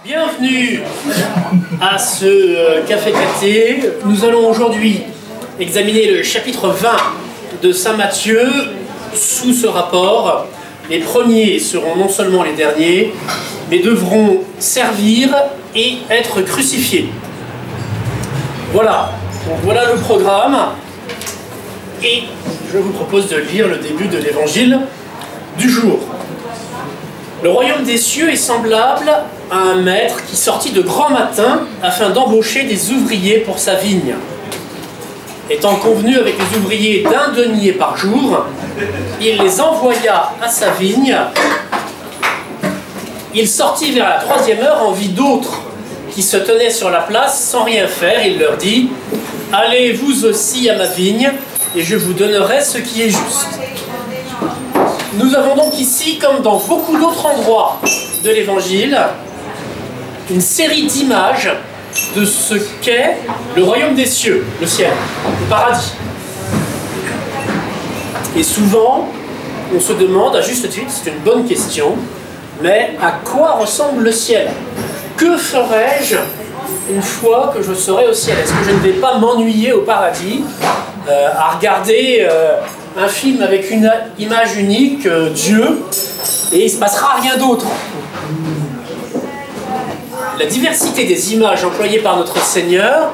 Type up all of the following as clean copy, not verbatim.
Bienvenue à ce Café Caté. Nous allons aujourd'hui examiner le chapitre 20 de Saint Matthieu sous ce rapport. Les premiers seront non seulement les derniers, mais devront servir et être crucifiés. Voilà, donc voilà le programme. Et je vous propose de lire le début de l'évangile du jour. Le royaume des cieux est semblable à un maître qui sortit de grand matin afin d'embaucher des ouvriers pour sa vigne. Étant convenu avec les ouvriers d'un denier par jour, il les envoya à sa vigne. Il sortit vers la 3e heure en vit d'autres qui se tenaient sur la place sans rien faire. Il leur dit : « Allez vous aussi à ma vigne, et je vous donnerai ce qui est juste. » Nous avons donc ici, comme dans beaucoup d'autres endroits de l'Évangile, une série d'images de ce qu'est le royaume des cieux, le ciel, le paradis. Et souvent, on se demande, à juste titre, c'est une bonne question, mais à quoi ressemble le ciel? Que ferai-je une fois que je serai au ciel? Est-ce que je ne vais pas m'ennuyer au paradis à regarder un film avec une image unique, Dieu, et il ne se passera rien d'autre? La diversité des images employées par notre Seigneur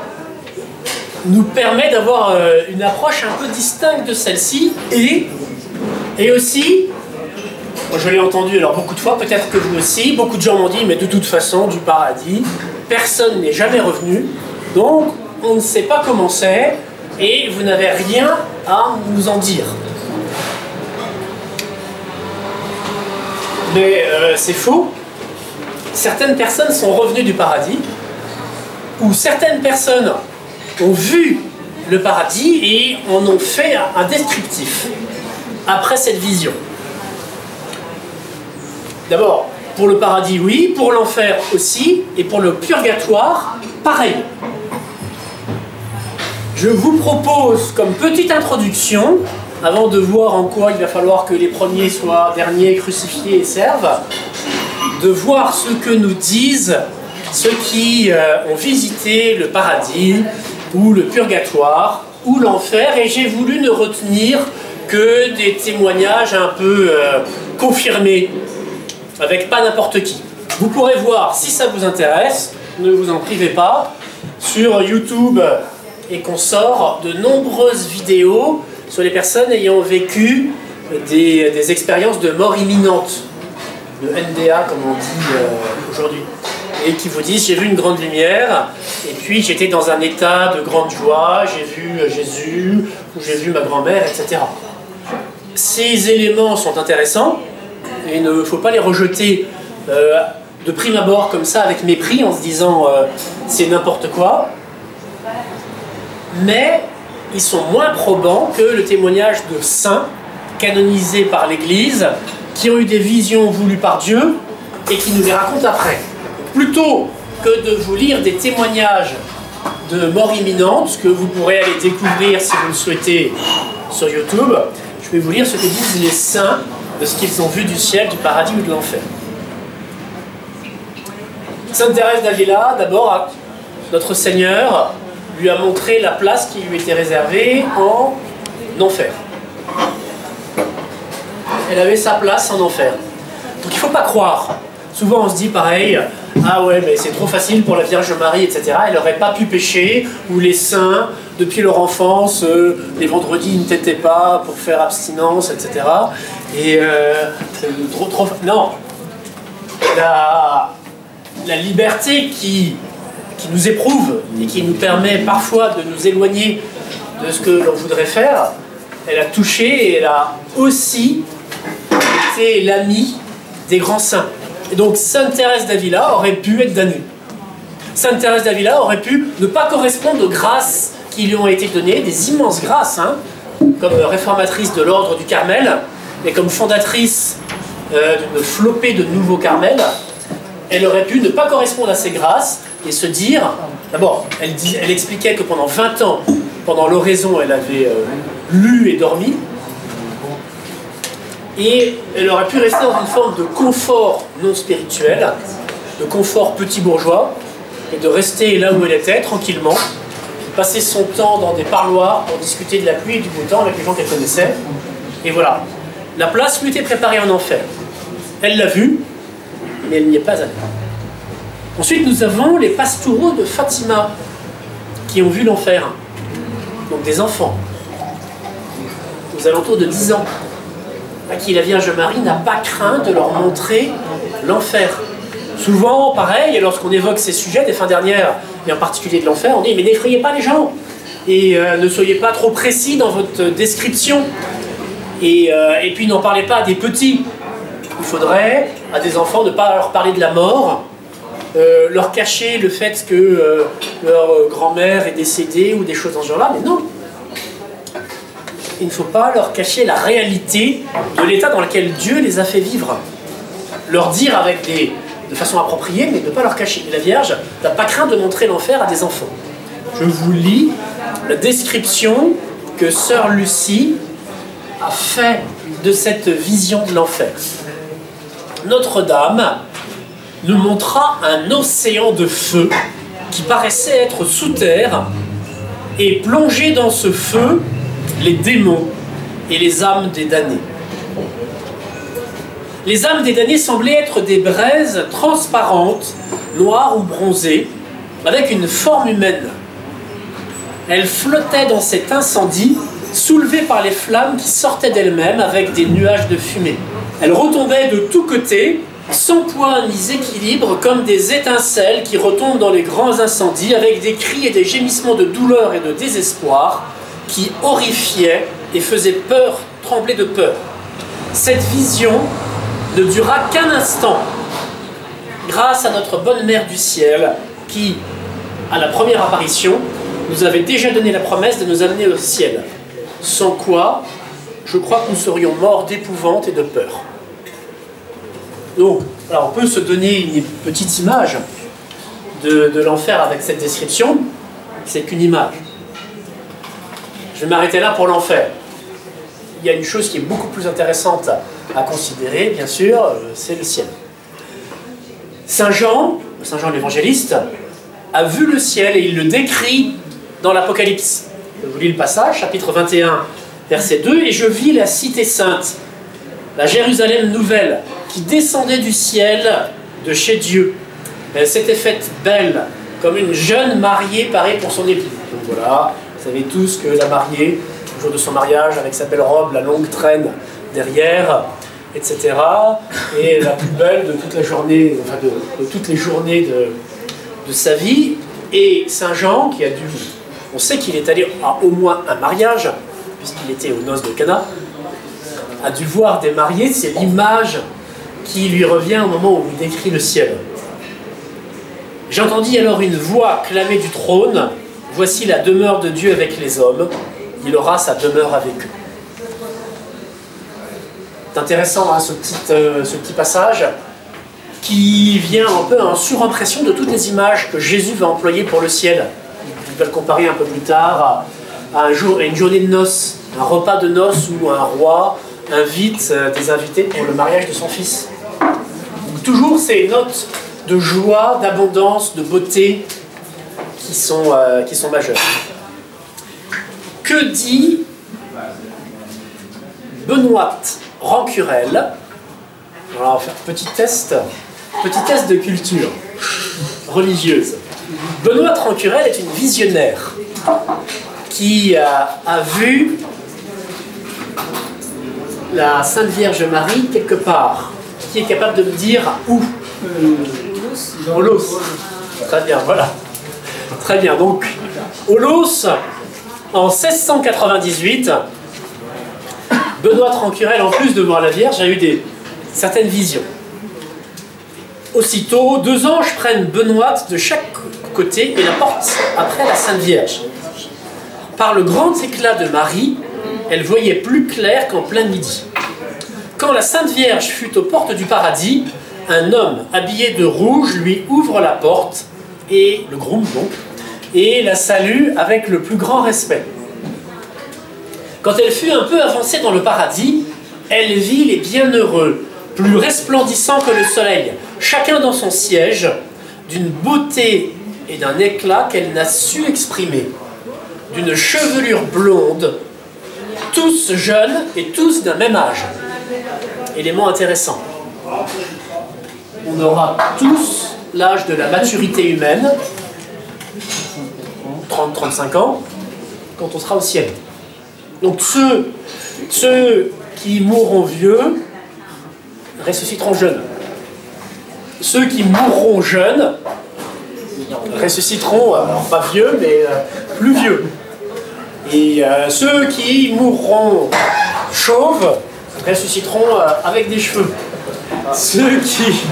nous permet d'avoir une approche un peu distincte de celle-ci, et aussi, moi je l'ai entendu alors beaucoup de fois, peut-être que vous aussi, beaucoup de gens m'ont dit, mais de toute façon, du paradis, personne n'est jamais revenu, donc on ne sait pas comment c'est, et vous n'avez rien à nous en dire. Mais c'est faux. Certaines personnes sont revenues du paradis, ou certaines personnes ont vu le paradis et en ont fait un descriptif après cette vision. D'abord, pour le paradis, oui, pour l'enfer aussi, et pour le purgatoire, pareil. Je vous propose, comme petite introduction, avant de voir en quoi il va falloir que les premiers soient derniers, crucifiés et servent, de voir ce que nous disent ceux qui ont visité le paradis, ou le purgatoire, ou l'enfer, et j'ai voulu ne retenir que des témoignages un peu confirmés, avec pas n'importe qui. Vous pourrez voir, si ça vous intéresse, ne vous en privez pas, sur YouTube et consorts, de nombreuses vidéos sur les personnes ayant vécu des expériences de mort imminente, de NDA comme on dit aujourd'hui, et qui vous disent: j'ai vu une grande lumière, et puis j'étais dans un état de grande joie, j'ai vu Jésus, ou j'ai vu ma grand-mère, etc. Ces éléments sont intéressants, et il ne faut pas les rejeter de prime abord comme ça, avec mépris, en se disant c'est n'importe quoi, mais ils sont moins probants que le témoignage de saints canonisés par l'Église, qui ont eu des visions voulues par Dieu et qui nous les racontent après. Plutôt que de vous lire des témoignages de mort imminente, ce que vous pourrez aller découvrir si vous le souhaitez sur YouTube, je vais vous lire ce que disent les saints de ce qu'ils ont vu du ciel, du paradis ou de l'enfer. Sainte Thérèse d'Avila, d'abord, notre Seigneur lui a montré la place qui lui était réservée en enfer. Elle avait sa place en enfer. Donc il ne faut pas croire. Souvent on se dit pareil, ah ouais, mais c'est trop facile pour la Vierge Marie, etc. Elle n'aurait pas pu pécher, ou les saints, depuis leur enfance, les vendredis ils ne têtaient pas pour faire abstinence, etc. Et non. La liberté qui nous éprouve et qui nous permet parfois de nous éloigner de ce que l'on voudrait faire, elle a touché et elle a aussi été l'amie des grands saints. Et donc Sainte Thérèse d'Avila aurait pu être damnée. Sainte Thérèse d'Avila aurait pu ne pas correspondre aux grâces qui lui ont été données, des immenses grâces, hein, comme réformatrice de l'ordre du Carmel et comme fondatrice d'une flopée de nouveaux Carmels. Elle aurait pu ne pas correspondre à ces grâces et se dire, d'abord, elle expliquait que pendant 20 ans, pendant l'oraison, elle avait lu et dormi, et elle aurait pu rester dans une forme de confort non spirituel, de confort petit bourgeois et de rester là où elle était, tranquillement, passer son temps dans des parloirs pour discuter de la pluie et du beau temps avec les gens qu'elle connaissait. Et voilà, la place lui était préparée en enfer. Elle l'a vue, mais elle n'y est pas allée. Ensuite, nous avons les pastoureaux de Fatima qui ont vu l'enfer. Donc des enfants, aux alentours de 10 ans, à qui la Vierge Marie n'a pas craint de leur montrer l'enfer. Souvent, pareil, lorsqu'on évoque ces sujets des fins dernières, et en particulier de l'enfer, on dit « mais n'effrayez pas les gens, et ne soyez pas trop précis dans votre description, et puis n'en parlez pas à des petits. Il faudrait, à des enfants, ne pas leur parler de la mort, leur cacher le fait que leur grand-mère est décédée, ou des choses dans ce genre-là, mais non. Il ne faut pas leur cacher la réalité de l'état dans lequel Dieu les a fait vivre. Leur dire de façon appropriée, mais ne pas leur cacher. Et la Vierge n'a pas craint de montrer l'enfer à des enfants. Je vous lis la description que sœur Lucie a fait de cette vision de l'enfer. Notre-Dame nous montra un océan de feu qui paraissait être sous terre, et plongé dans ce feu les démons et les âmes des damnés. Les âmes des damnés semblaient être des braises transparentes, noires ou bronzées, avec une forme humaine. Elles flottaient dans cet incendie, soulevées par les flammes qui sortaient d'elles-mêmes avec des nuages de fumée. Elles retombaient de tous côtés, sans poids ni équilibre, comme des étincelles qui retombent dans les grands incendies, avec des cris et des gémissements de douleur et de désespoir qui horrifiaient et faisaient peur, trembler de peur. Cette vision ne dura qu'un instant, grâce à notre bonne mère du ciel, qui, à la première apparition, nous avait déjà donné la promesse de nous amener au ciel. Sans quoi, je crois que nous serions morts d'épouvante et de peur. Donc, alors on peut se donner une petite image de l'enfer avec cette description. C'est qu'une image. Je vais m'arrêter là pour l'enfer. Il y a une chose qui est beaucoup plus intéressante à considérer, bien sûr, c'est le ciel. Saint Jean l'évangéliste, a vu le ciel et il le décrit dans l'Apocalypse. Je vous lis le passage, chapitre 21, verset 2. « Et je vis la cité sainte, la Jérusalem nouvelle, qui descendait du ciel de chez Dieu. Elle s'était faite belle, comme une jeune mariée parée pour son époux. » Donc voilà, vous savez tous que la mariée, le jour de son mariage, avec sa belle robe, la longue traîne derrière, etc. Et la plus belle de toute la journée, enfin de toutes les journées de sa vie. Et Saint Jean, qui a dû... On sait qu'il est allé à au moins un mariage, puisqu'il était aux noces de Cana, a dû voir des mariés. C'est l'image qui lui revient au moment où il décrit le ciel. « J'entendis alors une voix clamer du trône, « Voici la demeure de Dieu avec les hommes, il aura sa demeure avec eux. » C'est intéressant, hein, ce petit passage qui vient un peu en surimpression de toutes les images que Jésus va employer pour le ciel. Il va le comparer un peu plus tard à une journée de noces, un repas de noces où un roi invite des invités pour le mariage de son fils. Donc, toujours ces notes de joie, d'abondance, de beauté qui sont majeures. Que dit Benoît Rancurel? Alors, on va faire petit test de culture religieuse. Benoît Rancurel est une visionnaire qui a vu la Sainte Vierge Marie quelque part, qui est capable de me dire où. Au Los. Très bien, voilà. Très bien, donc, au Los, en 1698, Benoît Rancurel, en plus de voir la Vierge, a eu certaines visions. Aussitôt, 2 anges prennent Benoît de chaque côté et la portent après la Sainte Vierge. Par le grand éclat de Marie, elle voyait plus clair qu'en plein midi. Quand la Sainte Vierge fut aux portes du paradis, un homme habillé de rouge lui ouvre la porte, et le groom donc, et la salue avec le plus grand respect. Quand elle fut un peu avancée dans le paradis, elle vit les bienheureux, plus resplendissants que le soleil, chacun dans son siège, d'une beauté et d'un éclat qu'elle n'a su exprimer, d'une chevelure blonde, tous jeunes et tous d'un même âge. Élément intéressant. On aura tous l'âge de la maturité humaine, 30-35 ans, quand on sera au ciel. Donc ceux qui mourront vieux ressusciteront jeunes. Ceux qui mourront jeunes ressusciteront, alors pas vieux, mais plus vieux. Et ceux qui mourront chauves ressusciteront avec des cheveux. Ceux qui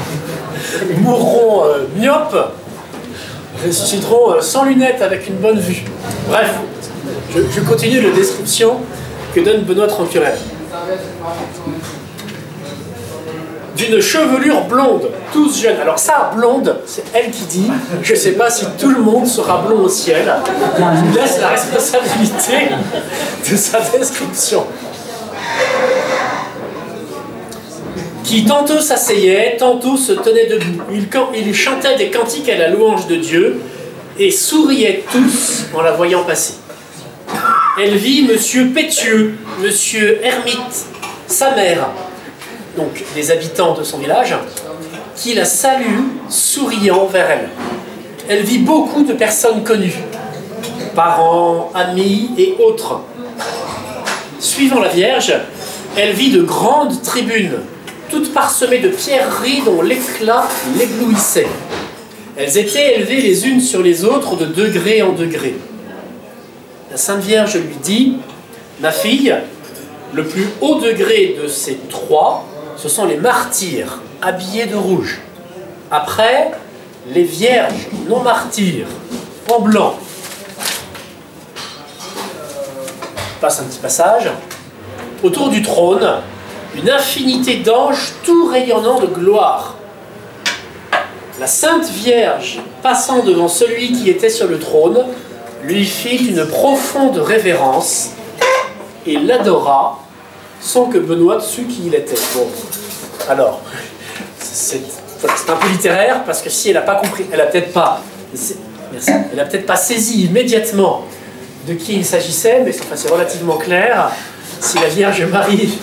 mourront myopes ressusciteront sans lunettes avec une bonne vue. Bref, je continue la description que donne Benoît Tranquerel. D'une chevelure blonde, tous jeunes. Alors ça, blonde, c'est elle qui dit. Je ne sais pas si tout le monde sera blond au ciel. Je lui laisse la responsabilité de sa description. Qui tantôt s'asseyait, tantôt se tenait debout. Il chantait des cantiques à la louange de Dieu et souriaient tous en la voyant passer. Elle vit Monsieur Pétieux, Monsieur Hermite, sa mère, donc les habitants de son village, qui la saluent, souriant vers elle. Elle vit beaucoup de personnes connues, parents, amis et autres. Suivant la Vierge, elle vit de grandes tribunes, toutes parsemées de pierreries dont l'éclat l'éblouissait. Elles étaient élevées les unes sur les autres de degré en degré. La Sainte Vierge lui dit, « Ma fille, le plus haut degré de ces trois, ce sont les martyrs, habillés de rouge. Après, les vierges non martyrs, en blanc. » Je passe un petit passage. Autour du trône, une infinité d'anges tout rayonnant de gloire. La Sainte Vierge, passant devant celui qui était sur le trône, lui fit une profonde révérence et l'adora sans que Benoît sût qui il était. Bon, alors, c'est un peu littéraire parce que si elle n'a pas compris, elle n'a peut-être pas, elle a peut-être pas saisi immédiatement de qui il s'agissait, mais enfin, c'est relativement clair. Si la Vierge Marie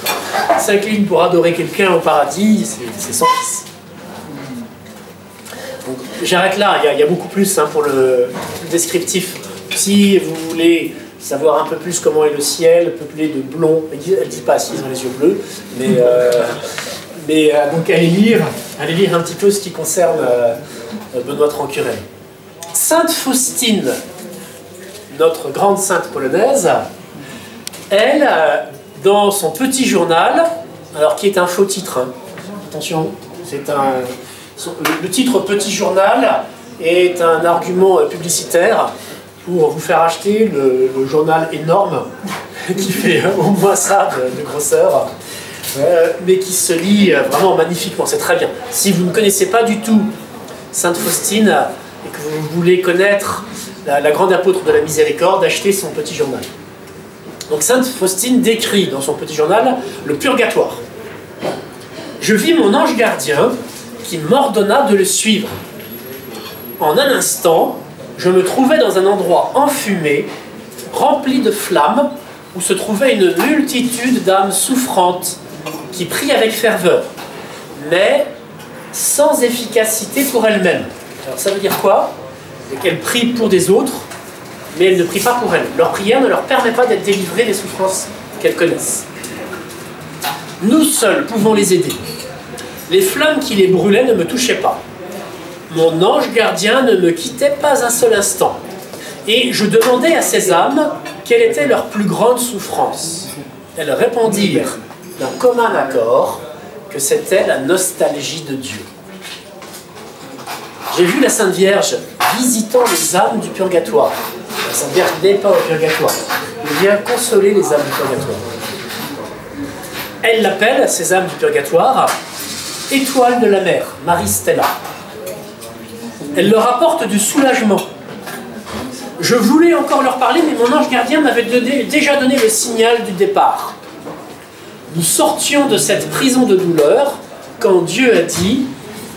s'incline pour adorer quelqu'un au paradis, c'est son fils. J'arrête là, il y a beaucoup plus pour le descriptif. Si vous voulez savoir un peu plus comment est le ciel, peuplé de blonds, elle ne dit pas s'ils ont les yeux bleus, mais donc allez lire un petit peu ce qui concerne Benoît Tranquerel. Sainte Faustine, notre grande sainte polonaise, elle, dans son petit journal, alors qui est un faux titre, attention, c'est le titre Petit Journal est un argument publicitaire pour vous faire acheter le journal énorme qui fait au moins ça de grosseur, mais qui se lit vraiment magnifiquement, c'est très bien. Si vous ne connaissez pas du tout Sainte Faustine et que vous voulez connaître la grande apôtre de la miséricorde, achetez son Petit Journal. Donc Sainte Faustine décrit dans son Petit Journal le purgatoire. Je vis mon ange gardien qui m'ordonna de le suivre. En un instant, je me trouvais dans un endroit enfumé, rempli de flammes, où se trouvait une multitude d'âmes souffrantes qui prient avec ferveur, mais sans efficacité pour elles-mêmes. Alors ça veut dire quoi? Qu'elles prient pour des autres, mais elles ne prient pas pour elles. Leur prière ne leur permet pas d'être délivrées des souffrances qu'elles connaissent. Nous seuls pouvons les aider. Les flammes qui les brûlaient ne me touchaient pas. Mon ange gardien ne me quittait pas un seul instant. Et je demandais à ces âmes quelle était leur plus grande souffrance. Elles répondirent d'un commun accord que c'était la nostalgie de Dieu. J'ai vu la Sainte Vierge visitant les âmes du purgatoire. La Sainte Vierge n'est pas au purgatoire. Elle vient consoler les âmes du purgatoire. Elle l'appelle, ces âmes du purgatoire, étoile de la mer, Marie Stella. Elle leur apporte du soulagement. Je voulais encore leur parler, mais mon ange gardien m'avait déjà donné le signal du départ. Nous sortions de cette prison de douleur quand Dieu a dit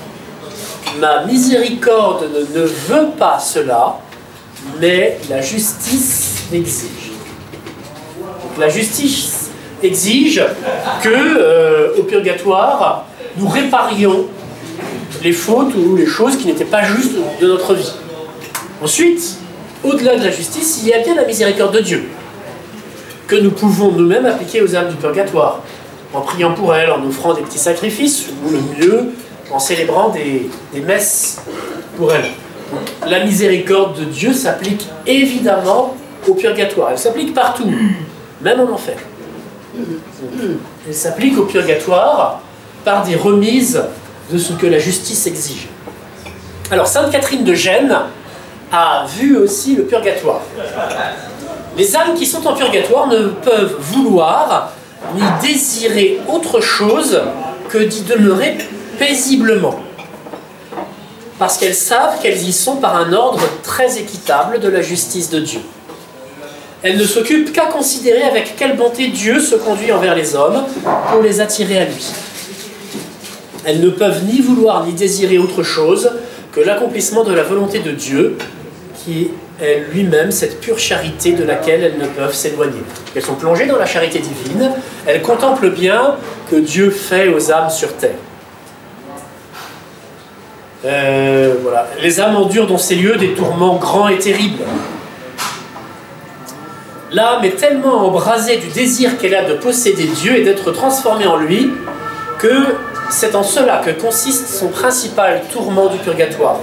« Ma miséricorde ne veut pas cela, mais la justice l'exige. Donc, la justice exige que, au purgatoire, nous réparions les fautes ou les choses qui n'étaient pas justes de notre vie. Ensuite, au-delà de la justice, il y a bien la miséricorde de Dieu, que nous pouvons nous-mêmes appliquer aux âmes du purgatoire, en priant pour elles, en offrant des petits sacrifices, ou le mieux, en célébrant des messes pour elles. La miséricorde de Dieu s'applique évidemment au purgatoire. Elle s'applique partout, même en enfer. Elle s'applique au purgatoire par des remises de ce que la justice exige. Alors, Sainte Catherine de Gênes a vu aussi le purgatoire. Les âmes qui sont en purgatoire ne peuvent vouloir ni désirer autre chose que d'y demeurer paisiblement, parce qu'elles savent qu'elles y sont par un ordre très équitable de la justice de Dieu. Elles ne s'occupent qu'à considérer avec quelle bonté Dieu se conduit envers les hommes pour les attirer à lui. Elles ne peuvent ni vouloir ni désirer autre chose que l'accomplissement de la volonté de Dieu, qui est lui-même cette pure charité de laquelle elles ne peuvent s'éloigner. Elles sont plongées dans la charité divine, elles contemplent bien que Dieu fait aux âmes sur terre. Voilà. Les âmes endurent dans ces lieux des tourments grands et terribles. L'âme est tellement embrasée du désir qu'elle a de posséder Dieu et d'être transformée en lui, que c'est en cela que consiste son principal tourment du purgatoire.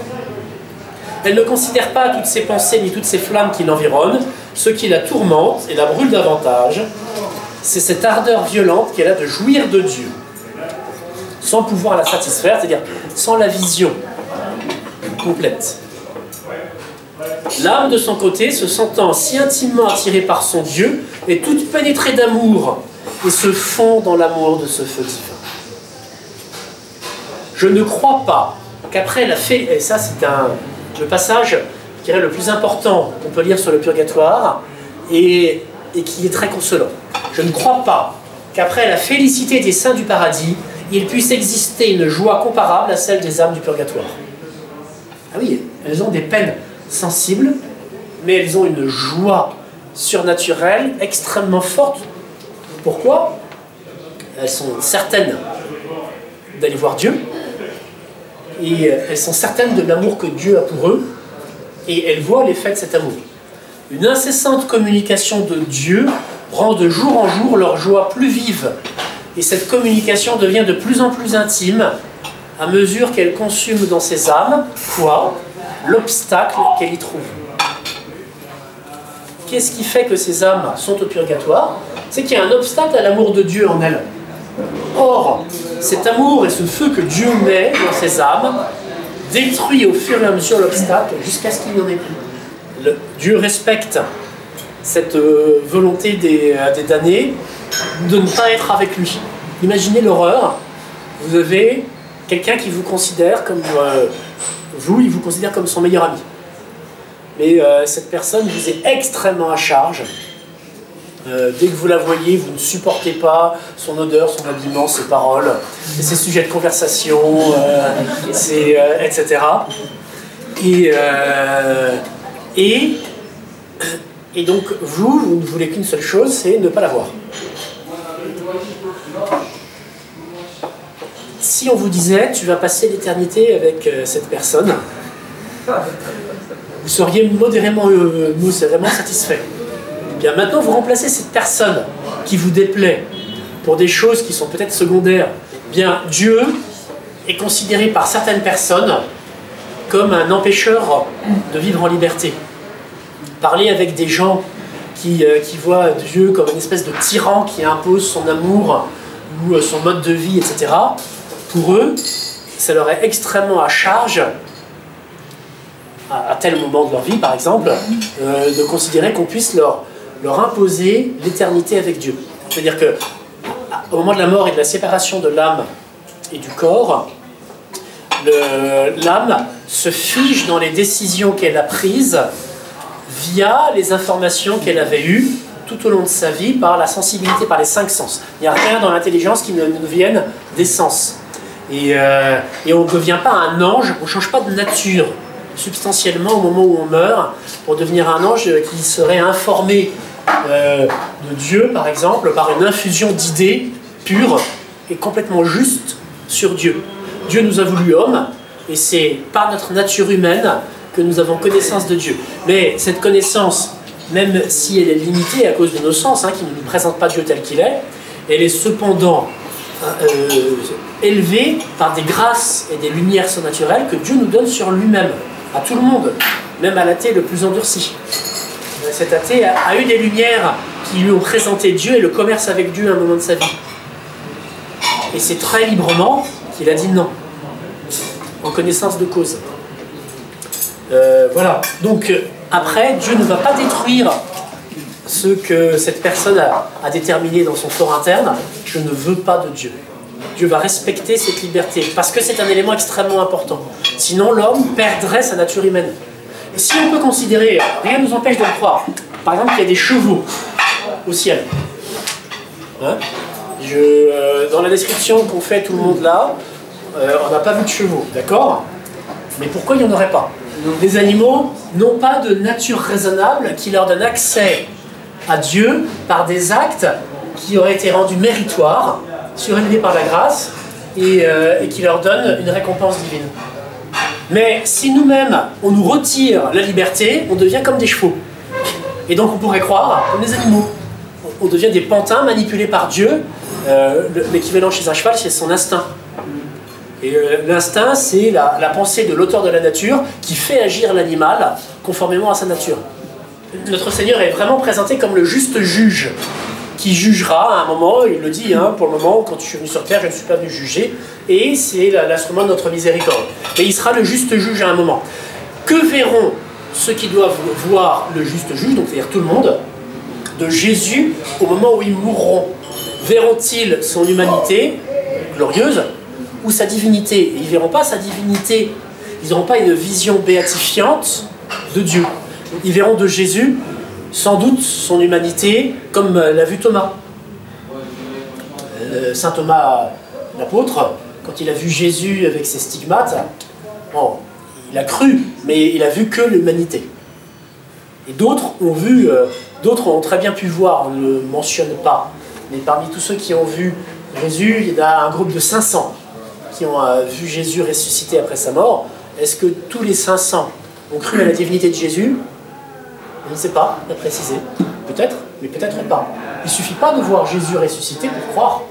Elle ne considère pas toutes ses pensées ni toutes ces flammes qui l'environnent. Ce qui la tourmente et la brûle davantage, c'est cette ardeur violente qu'elle a de jouir de Dieu, sans pouvoir la satisfaire, c'est-à-dire sans la vision complète. L'âme, de son côté, se sentant si intimement attirée par son Dieu, est toute pénétrée d'amour et se fond dans l'amour de ce feu divin. Je ne crois pas qu'après la fée, et ça c'est le passage, je dirais, le plus important qu'on peut lire sur le purgatoire et qui est très consolant. Je ne crois pas qu'après la félicité des saints du paradis, il puisse exister une joie comparable à celle des âmes du purgatoire. Ah oui, elles ont des peines sensibles, mais elles ont une joie surnaturelle extrêmement forte. Pourquoi? Elles sont certaines d'aller voir Dieu, et elles sont certaines de l'amour que Dieu a pour eux, et elles voient l'effet de cet amour. Une incessante communication de Dieu rend de jour en jour leur joie plus vive, et cette communication devient de plus en plus intime à mesure qu'elle consume dans ses âmes, quoi? L'obstacle qu'elle y trouve. Qu'est-ce qui fait que ces âmes sont au purgatoire? C'est qu'il y a un obstacle à l'amour de Dieu en elles. Or, cet amour et ce feu que Dieu met dans ces âmes détruit au fur et à mesure l'obstacle jusqu'à ce qu'il n'y en ait plus. Dieu respecte cette volonté des damnés de ne pas être avec lui. Imaginez l'horreur. Vous avez quelqu'un qui vous considère comme il vous considère comme son meilleur ami. Mais cette personne vous est extrêmement à charge. Dès que vous la voyez, vous ne supportez pas son odeur, son habillement, ses paroles, ses sujets de conversation, etc. Et donc, vous ne voulez qu'une seule chose, c'est ne pas la voir. Si on vous disait, tu vas passer l'éternité avec cette personne, vous seriez modérément satisfait. Bien, maintenant, vous remplacez cette personne qui vous déplaît pour des choses qui sont peut-être secondaires. Bien, Dieu est considéré par certaines personnes comme un empêcheur de vivre en liberté. Parler avec des gens qui voient Dieu comme une espèce de tyran qui impose son amour ou son mode de vie, etc., pour eux, ça leur est extrêmement à charge, à tel moment de leur vie, par exemple, de considérer qu'on puisse leur imposer l'éternité avec Dieu. C'est-à-dire que au moment de la mort et de la séparation de l'âme et du corps, l'âme se fige dans les décisions qu'elle a prises via les informations qu'elle avait eues tout au long de sa vie par la sensibilité, par les 5 sens. Il n'y a rien dans l'intelligence qui ne nous vienne des sens. Et on ne devient pas un ange, on ne change pas de nature substantiellement au moment où on meurt pour devenir un ange qui serait informé de Dieu, par exemple, par une infusion d'idées pures et complètement justes sur Dieu. Dieu nous a voulu hommes, et c'est par notre nature humaine que nous avons connaissance de Dieu. Mais cette connaissance, même si elle est limitée à cause de nos sens, qui ne nous présentent pas Dieu tel qu'il est, elle est cependant élevée par des grâces et des lumières surnaturelles que Dieu nous donne sur lui-même, à tout le monde, même à l'athée le plus endurci. Cet athée a eu des lumières qui lui ont présenté Dieu et le commerce avec Dieu à un moment de sa vie. Et c'est très librement qu'il a dit non, en connaissance de cause. Voilà. Donc, après, Dieu ne va pas détruire ce que cette personne a déterminé dans son fort interne. Je ne veux pas de Dieu. Dieu va respecter cette liberté, parce que c'est un élément extrêmement important. Sinon, l'homme perdrait sa nature humaine. Et si on peut considérer, rien ne nous empêche de le croire, par exemple, qu'il y a des chevaux au ciel. Dans la description qu'on fait tout le monde là, on n'a pas vu de chevaux, d'accord? Mais pourquoi il n'y en aurait pas? Les animaux n'ont pas de nature raisonnable qui leur donne accès à Dieu par des actes qui auraient été rendus méritoires, surélevés par la grâce, et qui leur donnent une récompense divine. Mais si nous-mêmes, on nous retire la liberté, on devient comme des chevaux. Et donc on pourrait croire comme des animaux. On devient des pantins manipulés par Dieu. L'équivalent chez un cheval, c'est son instinct. Et l'instinct, c'est la pensée de l'auteur de la nature qui fait agir l'animal conformément à sa nature. Notre Seigneur est vraiment présenté comme le juste juge, qui jugera à un moment, il le dit, pour le moment, quand je suis venu sur terre, je ne suis pas venu juger, et c'est l'instrument de notre miséricorde. Mais il sera le juste juge à un moment. Que verront ceux qui doivent voir le juste juge, donc c'est-à-dire tout le monde, de Jésus au moment où ils mourront? Verront-ils son humanité glorieuse ou sa divinité? Et ils ne verront pas sa divinité, ils n'auront pas une vision béatifiante de Dieu. Ils verront de Jésus sans doute son humanité, comme l'a vu Thomas. Saint Thomas, l'apôtre, quand il a vu Jésus avec ses stigmates, bon, il a cru, mais il a vu que l'humanité. Et d'autres ont très bien pu voir, on ne le mentionne pas, mais parmi tous ceux qui ont vu Jésus, il y a un groupe de 500 qui ont vu Jésus ressuscité après sa mort. Est-ce que tous les 500 ont cru à la divinité de Jésus? Je ne sais pas, à préciser. Peut-être, mais peut-être pas. Il ne suffit pas de voir Jésus ressuscité pour croire.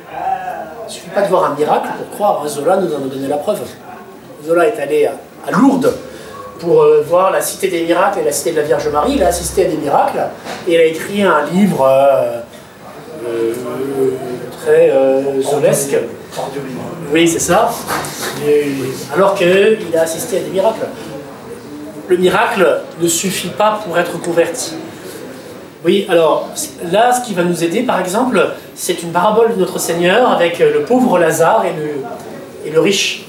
Il ne suffit pas de voir un miracle pour croire. Zola nous en a donné la preuve. Zola est allé à Lourdes pour voir la cité des miracles et la cité de la Vierge Marie. Il a assisté à des miracles et il a écrit un livre très zolesque. Oui, c'est ça. Alors qu'il a assisté à des miracles. Le miracle ne suffit pas pour être converti. Oui, alors là, ce qui va nous aider, par exemple, c'est une parabole de notre Seigneur avec le pauvre Lazare et le riche.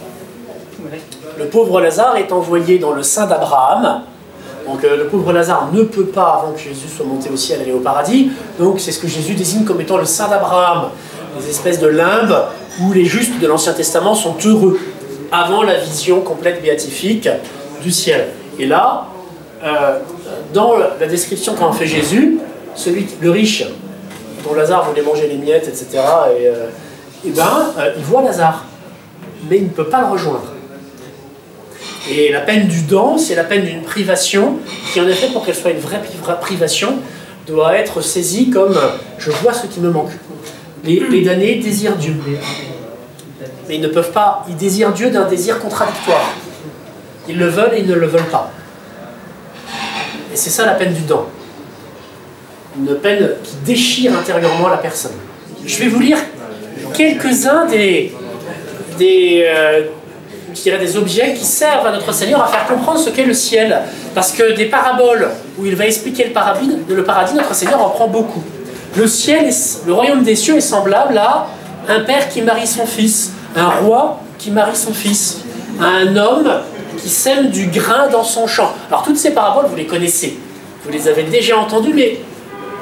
Le pauvre Lazare est envoyé dans le sein d'Abraham. Donc le pauvre Lazare ne peut pas, avant que Jésus soit monté au ciel, aller au paradis. Donc c'est ce que Jésus désigne comme étant le sein d'Abraham. Des espèces de limbes où les justes de l'Ancien Testament sont heureux, avant la vision complète béatifique du ciel. Et là, dans la description qu'en fait Jésus, le riche, dont Lazare voulait manger les miettes, etc., il voit Lazare, mais il ne peut pas le rejoindre. Et la peine du don, c'est la peine d'une privation, qui en effet, pour qu'elle soit une vraie privation, doit être saisie comme « je vois ce qui me manque ». Les damnés désirent Dieu. Mais ils ne peuvent pas, ils désirent Dieu d'un désir contradictoire. Ils le veulent et ils ne le veulent pas. Et c'est ça la peine du don. Une peine qui déchire intérieurement la personne. Je vais vous lire quelques-uns des objets qui servent à notre Seigneur à faire comprendre ce qu'est le ciel. Parce que des paraboles où il va expliquer le paradis, notre Seigneur en prend beaucoup. Le ciel, le royaume des cieux est semblable à un père qui marie son fils, un roi qui marie son fils, à un homme qui sème du grain dans son champ. Alors toutes ces paraboles, vous les connaissez, vous les avez déjà entendues, mais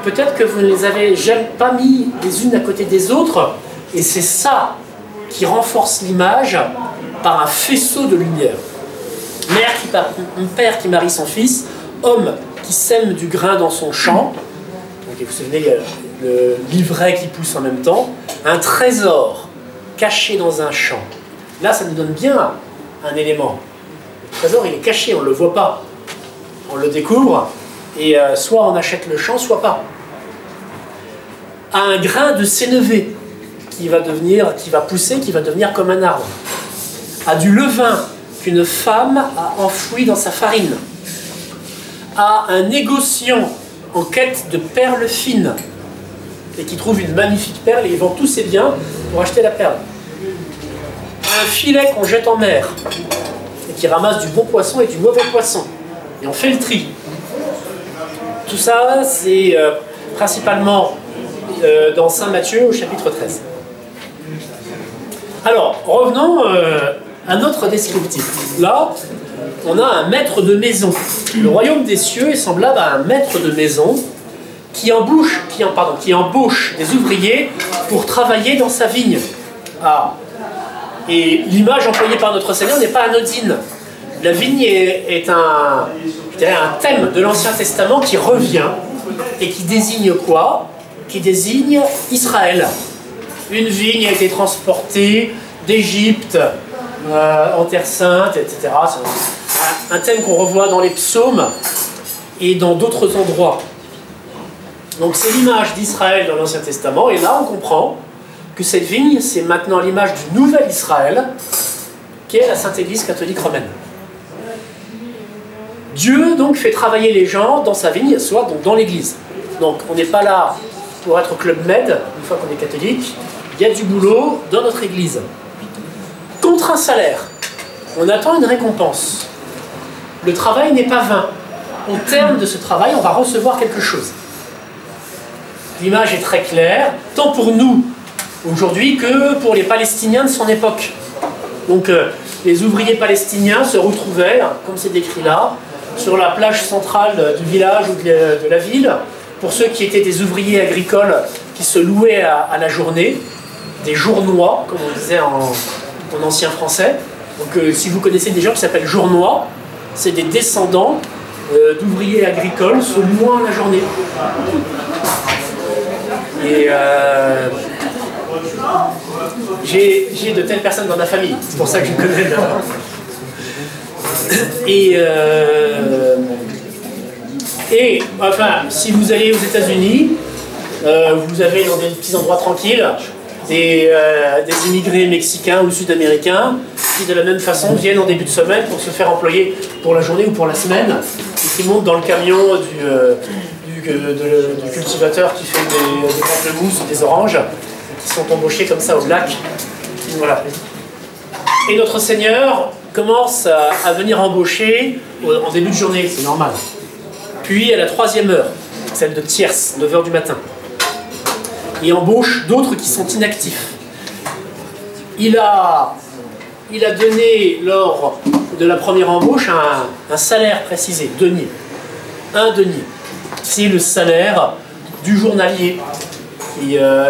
peut-être que vous ne les avez jamais pas mis les unes à côté des autres, et c'est ça qui renforce l'image par un faisceau de lumière. Un père qui marie son fils, homme qui sème du grain dans son champ, donc vous vous souvenez, il y a le livret qui pousse en même temps, un trésor caché dans un champ. Là, ça nous donne bien un élément. Le trésor, il est caché, on ne le voit pas. On le découvre, et soit on achète le champ, soit pas. Un grain de sénévé qui va pousser, qui va devenir comme un arbre. À du levain qu'une femme a enfoui dans sa farine. À un négociant en quête de perles fines et qui trouve une magnifique perle et il vend tous ses biens pour acheter la perle. Un filet qu'on jette en mer et qui ramasse du bon poisson et du mauvais poisson. Et on fait le tri. Tout ça, c'est principalement dans Saint Matthieu au chapitre 13. Alors, revenons à notre descriptif. Là, on a un maître de maison. Le royaume des cieux est semblable à un maître de maison qui embauche des ouvriers pour travailler dans sa vigne. Ah. Et l'image employée par notre Seigneur n'est pas anodine. La vigne est un thème de l'Ancien Testament qui revient et qui désigne quoi? Qui désigne Israël. Une vigne a été transportée d'Égypte en Terre Sainte, etc. C'est un thème qu'on revoit dans les psaumes et dans d'autres endroits. Donc c'est l'image d'Israël dans l'Ancien Testament, et là on comprend que cette vigne, c'est maintenant l'image du nouvel Israël, qui est la Sainte Église catholique romaine. Dieu donc fait travailler les gens dans sa vigne, soit donc dans l'Église. Donc on n'est pas là pour être Club Med, une fois qu'on est catholique, il y a du boulot dans notre Église. Contre un salaire, on attend une récompense. Le travail n'est pas vain. Au terme de ce travail, on va recevoir quelque chose. L'image est très claire, tant pour nous aujourd'hui que pour les Palestiniens de son époque. Donc les ouvriers palestiniens se retrouvaient, comme c'est décrit là, sur la plage centrale du village ou de la ville, pour ceux qui étaient des ouvriers agricoles qui se louaient à la journée, des journois, comme on disait en ancien français. Donc si vous connaissez des gens qui s'appellent journois, c'est des descendants d'ouvriers agricoles se louant à la journée. Et j'ai de telles personnes dans ma famille, c'est pour ça que je connais. Et enfin, si vous allez aux États-Unis, vous avez dans des petits endroits tranquilles des immigrés mexicains ou sud-américains qui de la même façon viennent en début de semaine pour se faire employer pour la journée ou pour la semaine et qui montent dans le camion du cultivateur qui fait des pamplemousses ou des oranges qui sont embauchés comme ça au lac. Voilà. Et notre Seigneur commence à venir embaucher en début de journée, c'est normal. Puis à la 3e heure, celle de tierce, 9 h du matin. Il embauche d'autres qui sont inactifs. Il a donné lors de la première embauche un salaire précisé, denier. Un denier. C'est le salaire du journalier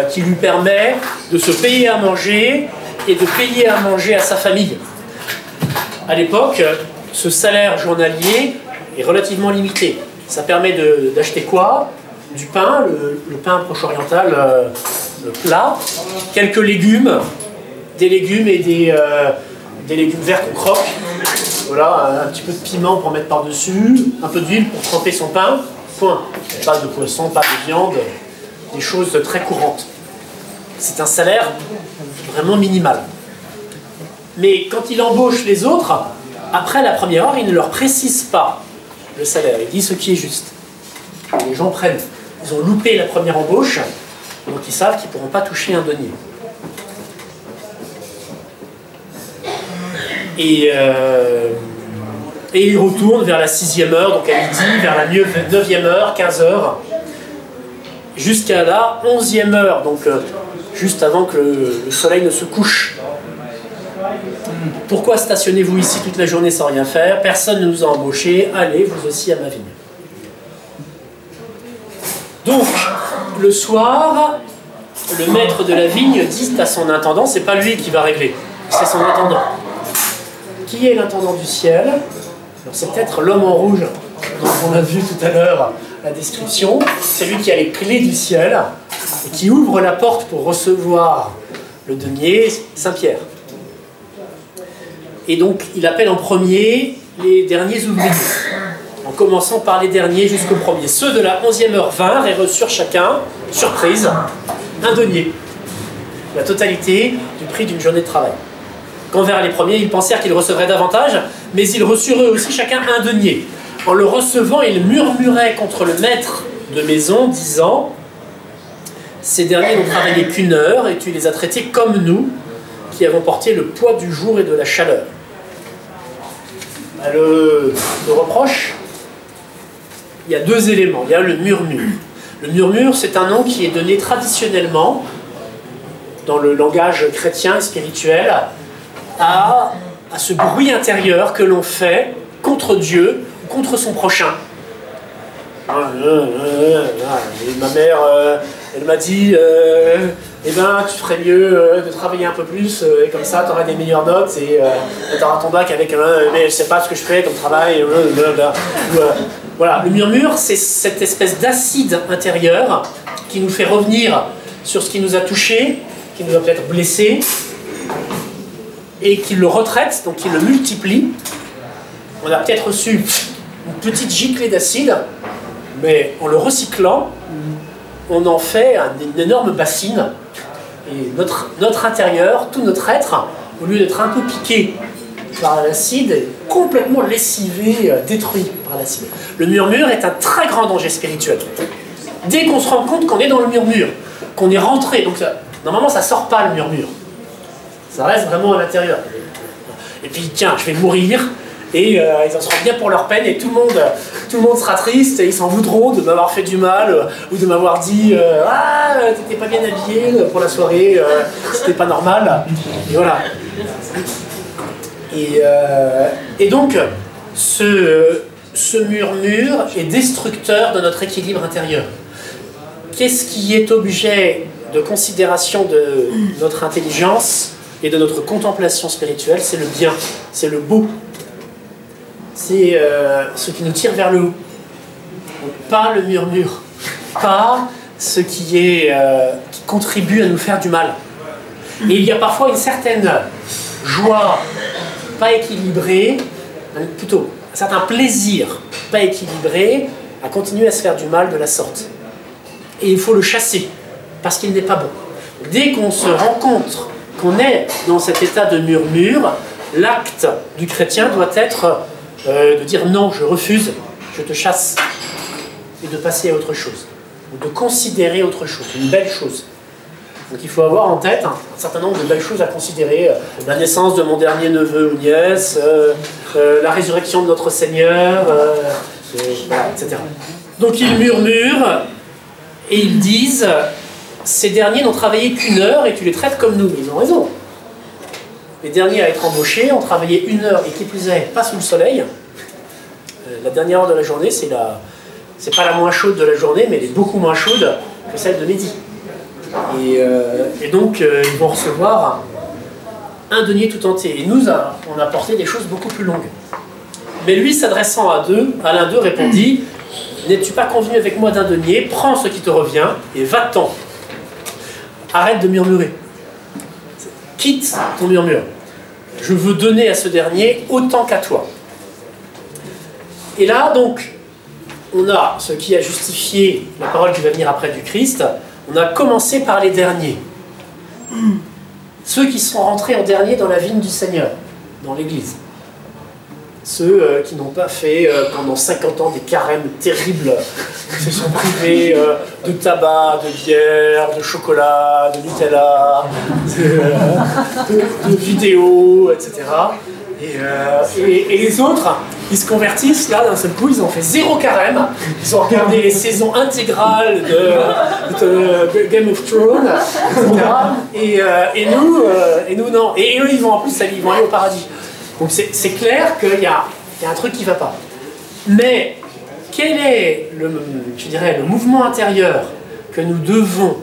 qui lui permet de se payer à manger et de payer à manger à sa famille. À l'époque, ce salaire journalier est relativement limité. Ça permet d'acheter quoi? Du pain, le pain proche-oriental plat, quelques légumes, des légumes et des légumes verts qu'on croque, voilà, un petit peu de piment pour mettre par-dessus, un peu d'huile pour tremper son pain, point. Pas de poisson, pas de viande, des choses très courantes. C'est un salaire vraiment minimal. Mais quand il embauche les autres, après la première heure, il ne leur précise pas le salaire, il dit ce qui est juste. Et les gens prennent. Ils ont loupé la première embauche, donc ils savent qu'ils ne pourront pas toucher un denier. Et ils retournent vers la 6e heure, donc à midi, vers la 9e heure, 15 heures, jusqu'à la 11e heure, donc juste avant que le soleil ne se couche. Pourquoi stationnez-vous ici toute la journée sans rien faire? Personne ne nous a embauchés, allez vous aussi à ma vigne. Donc, le soir, le maître de la vigne dit à son intendant, c'est pas lui qui va régler, c'est son intendant. Qui est l'intendant du ciel? C'est peut-être l'homme en rouge, dont on a vu tout à l'heure la description. C'est lui qui a les clés du ciel et qui ouvre la porte pour recevoir le denier, Saint-Pierre. Et donc, il appelle en premier les derniers ouvriers, en commençant par les derniers jusqu'au premier. Ceux de la 11e heure vinrent et reçurent chacun, surprise, un denier, la totalité du prix d'une journée de travail. Quand vers les premiers, ils pensèrent qu'ils recevraient davantage, mais ils reçurent eux aussi chacun un denier. En le recevant, ils murmuraient contre le maître de maison, disant « Ces derniers n'ont travaillé qu'1 heure, et tu les as traités comme nous, qui avons porté le poids du jour et de la chaleur. » Le reproche, il y a 2 éléments. Il y a le murmure. Le murmure, c'est un nom qui est donné traditionnellement, dans le langage chrétien et spirituel, à ce bruit intérieur que l'on fait contre Dieu ou contre son prochain. Et ma mère, elle m'a dit eh ben, tu ferais mieux de travailler un peu plus, et comme ça, tu auras des meilleures notes, et tu auras ton bac avec mais je sais pas ce que je fais comme travail. Voilà, le murmure, c'est cette espèce d'acide intérieur qui nous fait revenir sur ce qui nous a touchés, qui nous a peut-être blessés, et qui le retraite, donc qui le multiplie. On a peut-être reçu une petite giclée d'acide, mais en le recyclant, on en fait une énorme bassine. Et notre intérieur, tout notre être, au lieu d'être un peu piqué par l'acide, est complètement lessivé, détruit par l'acide. Le murmure est un très grand danger spirituel. Dès qu'on se rend compte qu'on est dans le murmure, qu'on est rentré, donc normalement ça ne sort pas le murmure. Ça reste vraiment à l'intérieur. Et puis tiens, je vais mourir, et ils en seront bien pour leur peine, et tout le monde sera triste, et ils s'en voudront de m'avoir fait du mal, ou de m'avoir dit ah, t'étais pas bien habillé pour la soirée, c'était pas normal. Et voilà. Et donc, ce murmure est destructeur de notre équilibre intérieur. Qu'est-ce qui est objet de considération de notre intelligence et de notre contemplation spirituelle? C'est le bien, c'est le beau. C'est ce qui nous tire vers le haut. Donc, pas le murmure, pas ce qui contribue à nous faire du mal. Et il y a parfois une certaine joie pas équilibrée, plutôt un certain plaisir pas équilibré à continuer à se faire du mal de la sorte. Et il faut le chasser, parce qu'il n'est pas bon. Dès qu'on se rend compte qu'on est dans cet état de murmure, l'acte du chrétien doit être de dire non, je refuse, je te chasse, et de passer à autre chose, ou de considérer autre chose, une belle chose. Donc il faut avoir en tête un certain nombre de belles choses à considérer, la naissance de mon dernier neveu ou nièce, la résurrection de notre Seigneur, voilà, etc. Donc ils murmurent, et ils disent, ces derniers n'ont travaillé qu'1 heure et tu les traites comme nous. Ils ont raison. Les derniers à être embauchés ont travaillé 1 heure, et qui plus est, pas sous le soleil. La dernière heure de la journée, c'est pas la moins chaude de la journée, mais elle est beaucoup moins chaude que celle de midi. Et donc, ils vont recevoir un denier tout entier. Et nous, on a porté des choses beaucoup plus longues. Mais lui, s'adressant à l'un d'eux, répondit, « N'es-tu pas convenu avec moi d'un denier? Prends ce qui te revient et va-t'en. Arrête de murmurer. Quitte ton murmure. Je veux donner à ce dernier autant qu'à toi. » Et là, donc, on a ce qui a justifié la parole qui va venir après du Christ. On a commencé par les derniers. Ceux qui sont rentrés en dernier dans la vigne du Seigneur, dans l'Église. Ceux qui n'ont pas fait pendant 50 ans des carèmes terribles, qui se sont privés de tabac, de bière, de chocolat, de Nutella, de vidéos, etc. Et les autres, ils se convertissent, là, d'un seul coup, ils ont fait 0 carême, ils ont regardé les saisons intégrales de Game of Thrones, etc. Et nous, non. Et eux, ils vont en plus, ils vont aller au paradis. Donc c'est clair qu'il y a un truc qui ne va pas. Mais quel est, je dirais, le mouvement intérieur que nous devons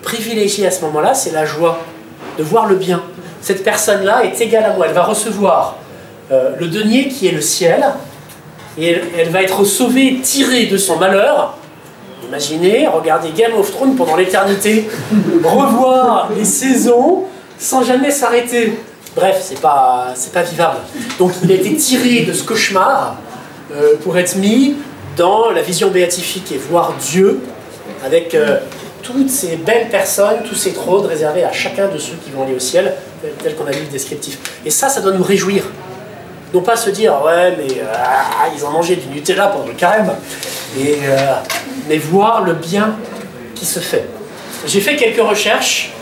privilégié à ce moment-là, c'est la joie de voir le bien. Cette personne-là est égale à moi. Elle va recevoir le denier qui est le ciel, et elle va être sauvée, tirée de son malheur. Imaginez, regardez Game of Thrones pendant l'éternité, revoir les saisons sans jamais s'arrêter. Bref, c'est pas vivable. Donc il a été tiré de ce cauchemar pour être mis dans la vision béatifique et voir Dieu avec toutes ces belles personnes, tous ces trônes réservés à chacun de ceux qui vont aller au ciel, tel qu'on a lu le descriptif. Et ça doit nous réjouir. Non pas se dire, ouais, mais ils ont mangé du Nutella pendant le carême, mais voir le bien qui se fait. J'ai fait quelques recherches,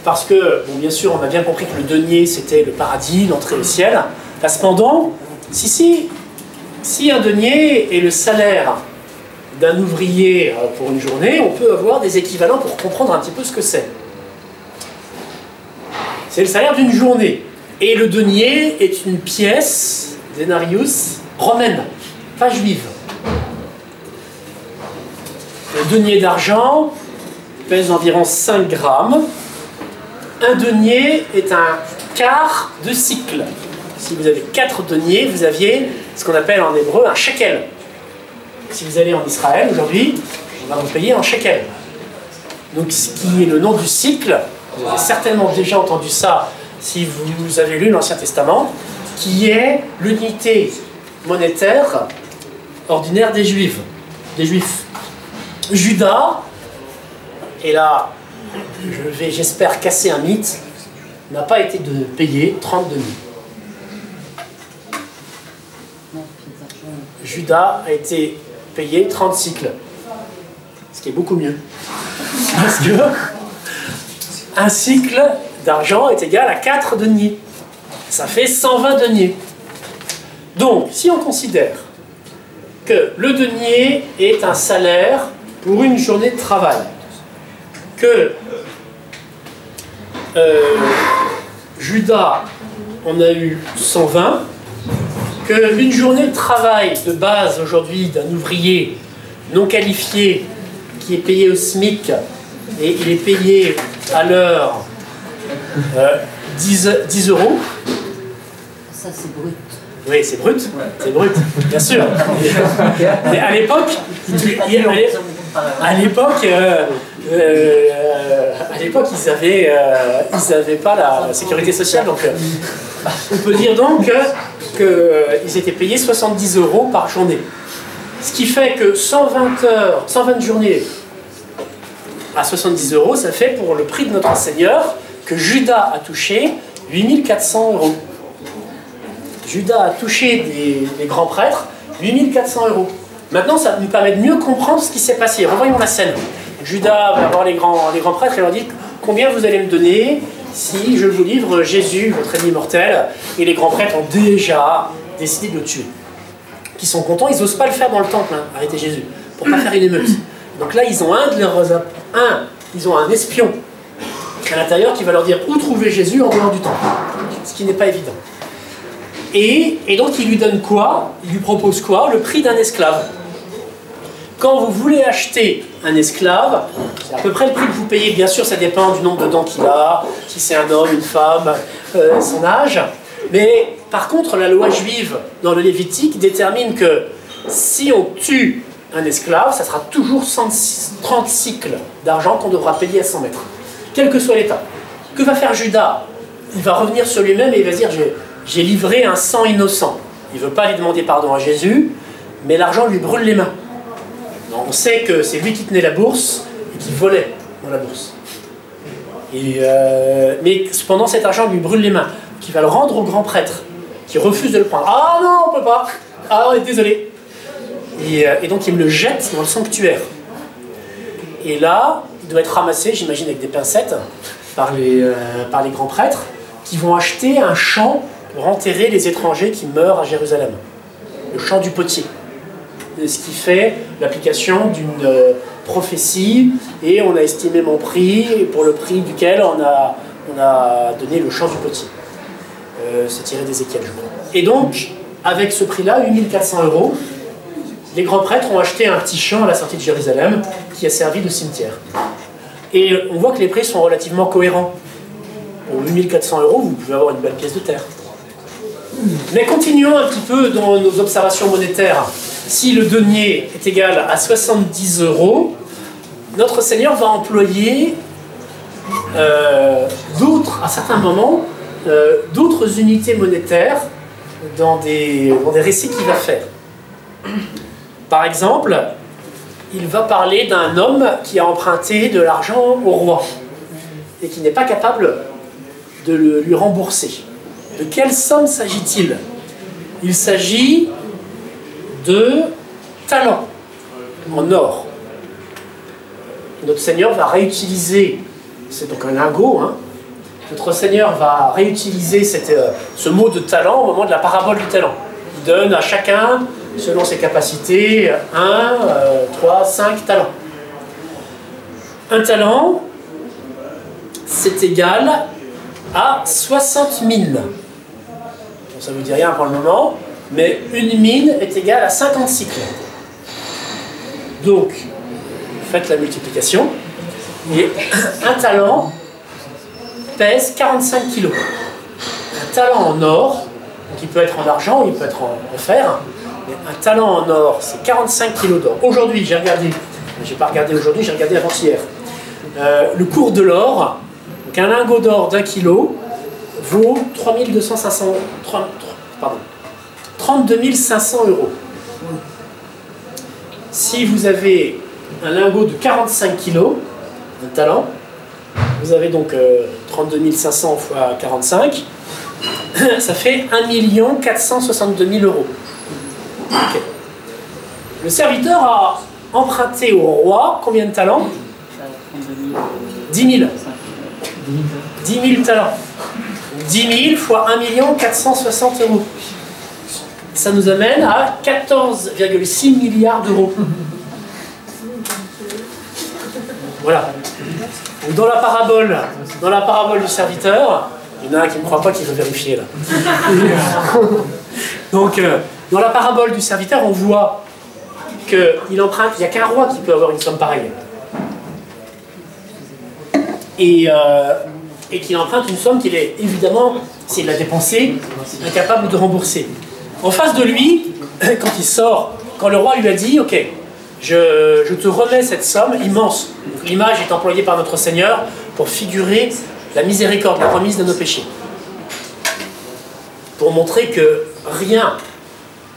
parce que, bon, bien sûr, on a bien compris que le denier, c'était le paradis, l'entrée au ciel. Là, cependant, si un denier est le salaire d'un ouvrier pour une journée, on peut avoir des équivalents pour comprendre un petit peu ce que c'est. C'est le salaire d'une journée. Et le denier est une pièce, denarius, romaine, pas juive. Le denier d'argent pèse environ 5 grammes. Un denier est un quart de cycle. Si vous avez 4 deniers, vous aviez ce qu'on appelle en hébreu un shekel. Si vous allez en Israël aujourd'hui, on va vous payer en shekel. Donc ce qui est le nom du cycle, vous avez certainement déjà entendu ça si vous avez lu l'Ancien Testament, qui est l'unité monétaire ordinaire des Juifs. Judas, et là, j'espère casser un mythe, n'a pas été payé 30 deniers. Judas a été payé 30 cycles, ce qui est beaucoup mieux. Parce que un cycle d'argent est égal à 4 deniers. Ça fait 120 deniers. Donc, si on considère que le denier est un salaire pour une journée de travail, que Judas en a eu 120, qu'une journée de travail de base aujourd'hui d'un ouvrier non qualifié qui est payé au SMIC et il est payé à l'heure 10 euros. Ça c'est brut. Oui, c'est brut, c'est brut, bien sûr. Mais à l'époque, ils n'avaient pas la sécurité sociale, donc on peut dire donc qu'ils étaient payés 70 euros par journée. Ce qui fait que 120 journées à 70 euros, ça fait pour le prix de notre Seigneur que Judas a touché 8400 euros. Judas a touché des grands prêtres 8400 euros. Maintenant, ça nous permet de mieux comprendre ce qui s'est passé. Revoyons la scène. Judas va voir les grands prêtres et leur dit « Combien vous allez me donner si je vous livre Jésus, votre ennemi mortel ?» Et les grands prêtres ont déjà décidé de le tuer. Qui sont contents, ils n'osent pas le faire dans le temple, hein, arrêter Jésus, pour ne pas faire une émeute. Donc là, ils ont ils ont un espion à l'intérieur qui va leur dire où trouver Jésus en dehors du temple. Ce qui n'est pas évident. Et donc il lui donne quoi? Il lui propose quoi? Le prix d'un esclave. Quand vous voulez acheter un esclave, c'est à peu près le prix que vous payez. Bien sûr, ça dépend du nombre de dents qu'il a, si c'est un homme, une femme, son âge. Mais par contre, la loi juive dans le Lévitique détermine que si on tue un esclave, ça sera toujours 30 cycles d'argent qu'on devra payer à 100 mètres. Quel que soit l'état. Que va faire Judas? Il va revenir sur lui-même et il va se dire j'ai livré un sang innocent. Il ne veut pas lui demander pardon à Jésus, mais l'argent lui brûle les mains. Donc on sait que c'est lui qui tenait la bourse et qui volait dans la bourse. Mais cependant, cet argent lui brûle les mains, qui va le rendre au grand prêtre, qui refuse de le prendre. Ah non, on ne peut pas. Ah, on est désolé. Et donc il me le jette dans le sanctuaire. Et là, il doit être ramassé, j'imagine, avec des pincettes, par les grands prêtres, qui vont acheter un champ pour enterrer les étrangers qui meurent à Jérusalem. Le champ du potier. Ce qui fait l'application d'une prophétie, et on a estimé mon prix, pour le prix duquel on a donné le champ du potier. C'est tiré d'Ézéchiel, je crois. Et donc, avec ce prix-là, 8400 euros, les grands prêtres ont acheté un petit champ à la sortie de Jérusalem qui a servi de cimetière. Et on voit que les prix sont relativement cohérents. Pour 8400 €, vous pouvez avoir une belle pièce de terre. Mais continuons un petit peu dans nos observations monétaires. Si le denier est égal à 70 €, notre Seigneur va employer à certains moments, d'autres unités monétaires dans des récits qu'il va faire. Par exemple, il va parler d'un homme qui a emprunté de l'argent au roi et qui n'est pas capable de lui rembourser. De quelle somme s'agit-il? Il s'agit de talents en or. Notre Seigneur va réutiliser, c'est donc un lingot, hein, notre Seigneur va réutiliser ce mot de talent au moment de la parabole du talent. Il donne à chacun, selon ses capacités, 1, 3, 5 talents. Un talent, c'est égal à 60 mines. Bon, ça ne vous dit rien pour le moment, mais une mine est égale à 50 cycles. Donc, faites la multiplication, et un talent pèse 45 kg. Un talent en or, donc il peut être en argent, il peut être en fer, mais un talent en or, c'est 45 kg d'or. Aujourd'hui, j'ai regardé, j'ai pas regardé aujourd'hui, j'ai regardé avant-hier. Le cours de l'or, donc un lingot d'or d'1 kg, vaut 32 500 €. Si vous avez un lingot de 45 kg, un talent, vous avez donc 32 500 fois 45, ça fait 1 462 000 €. Okay. Le serviteur a emprunté au roi combien de talents? 10 000. 10 000 talents. 10 000 fois 1 460 €. Ça nous amène à 14,6 milliards d'euros. Voilà. Dans la parabole du serviteur, il y en a un qui ne croit pas, qu'il veut vérifier là. Donc, dans la parabole du serviteur, on voit qu'il emprunte, il n'y a qu'un roi qui peut avoir une somme pareille. Et qu'il emprunte une somme qu'il est évidemment, s'il l'a dépensée, incapable de rembourser. En face de lui, quand il sort, quand le roi lui a dit « Ok, je te remets cette somme immense », l'image est employée par notre Seigneur pour figurer la miséricorde, la remise de nos péchés. Pour montrer que rien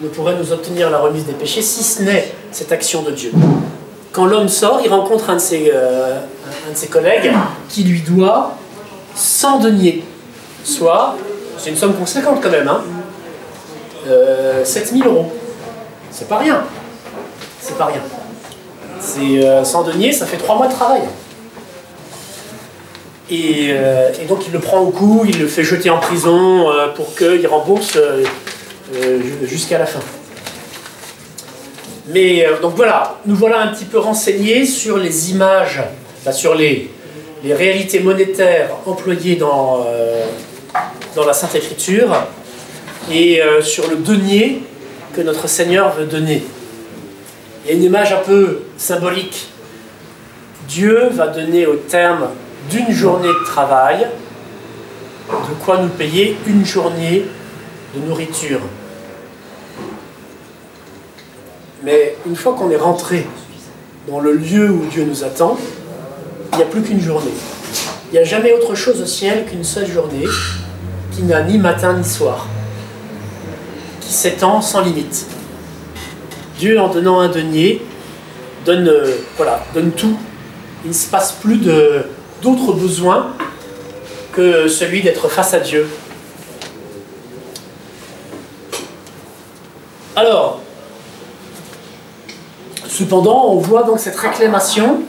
ne pourrait nous obtenir la remise des péchés si ce n'est cette action de Dieu. Quand l'homme sort, il rencontre un de ses collègues qui lui doit 100 deniers. Soit, c'est une somme conséquente quand même, hein, 7 000 €. C'est pas rien. C'est pas rien. C'est 100 deniers, ça fait 3 mois de travail. Et donc il le prend au cou, il le fait jeter en prison pour qu'il rembourse jusqu'à la fin. Mais donc voilà, nous voilà un petit peu renseignés sur les images, sur les réalités monétaires employées dans la Sainte Écriture et sur le denier que notre Seigneur veut donner. Il y a une image un peu symbolique. Dieu va donner au terme d'une journée de travail de quoi nous payer une journée de nourriture. Mais une fois qu'on est rentré dans le lieu où Dieu nous attend, il n'y a plus qu'une journée. Il n'y a jamais autre chose au ciel qu'une seule journée qui n'a ni matin ni soir, qui s'étend sans limite. Dieu, en donnant un denier, donne tout. Il ne se passe plus d'autres besoins que celui d'être face à Dieu. Alors, cependant, on voit donc cette réclamation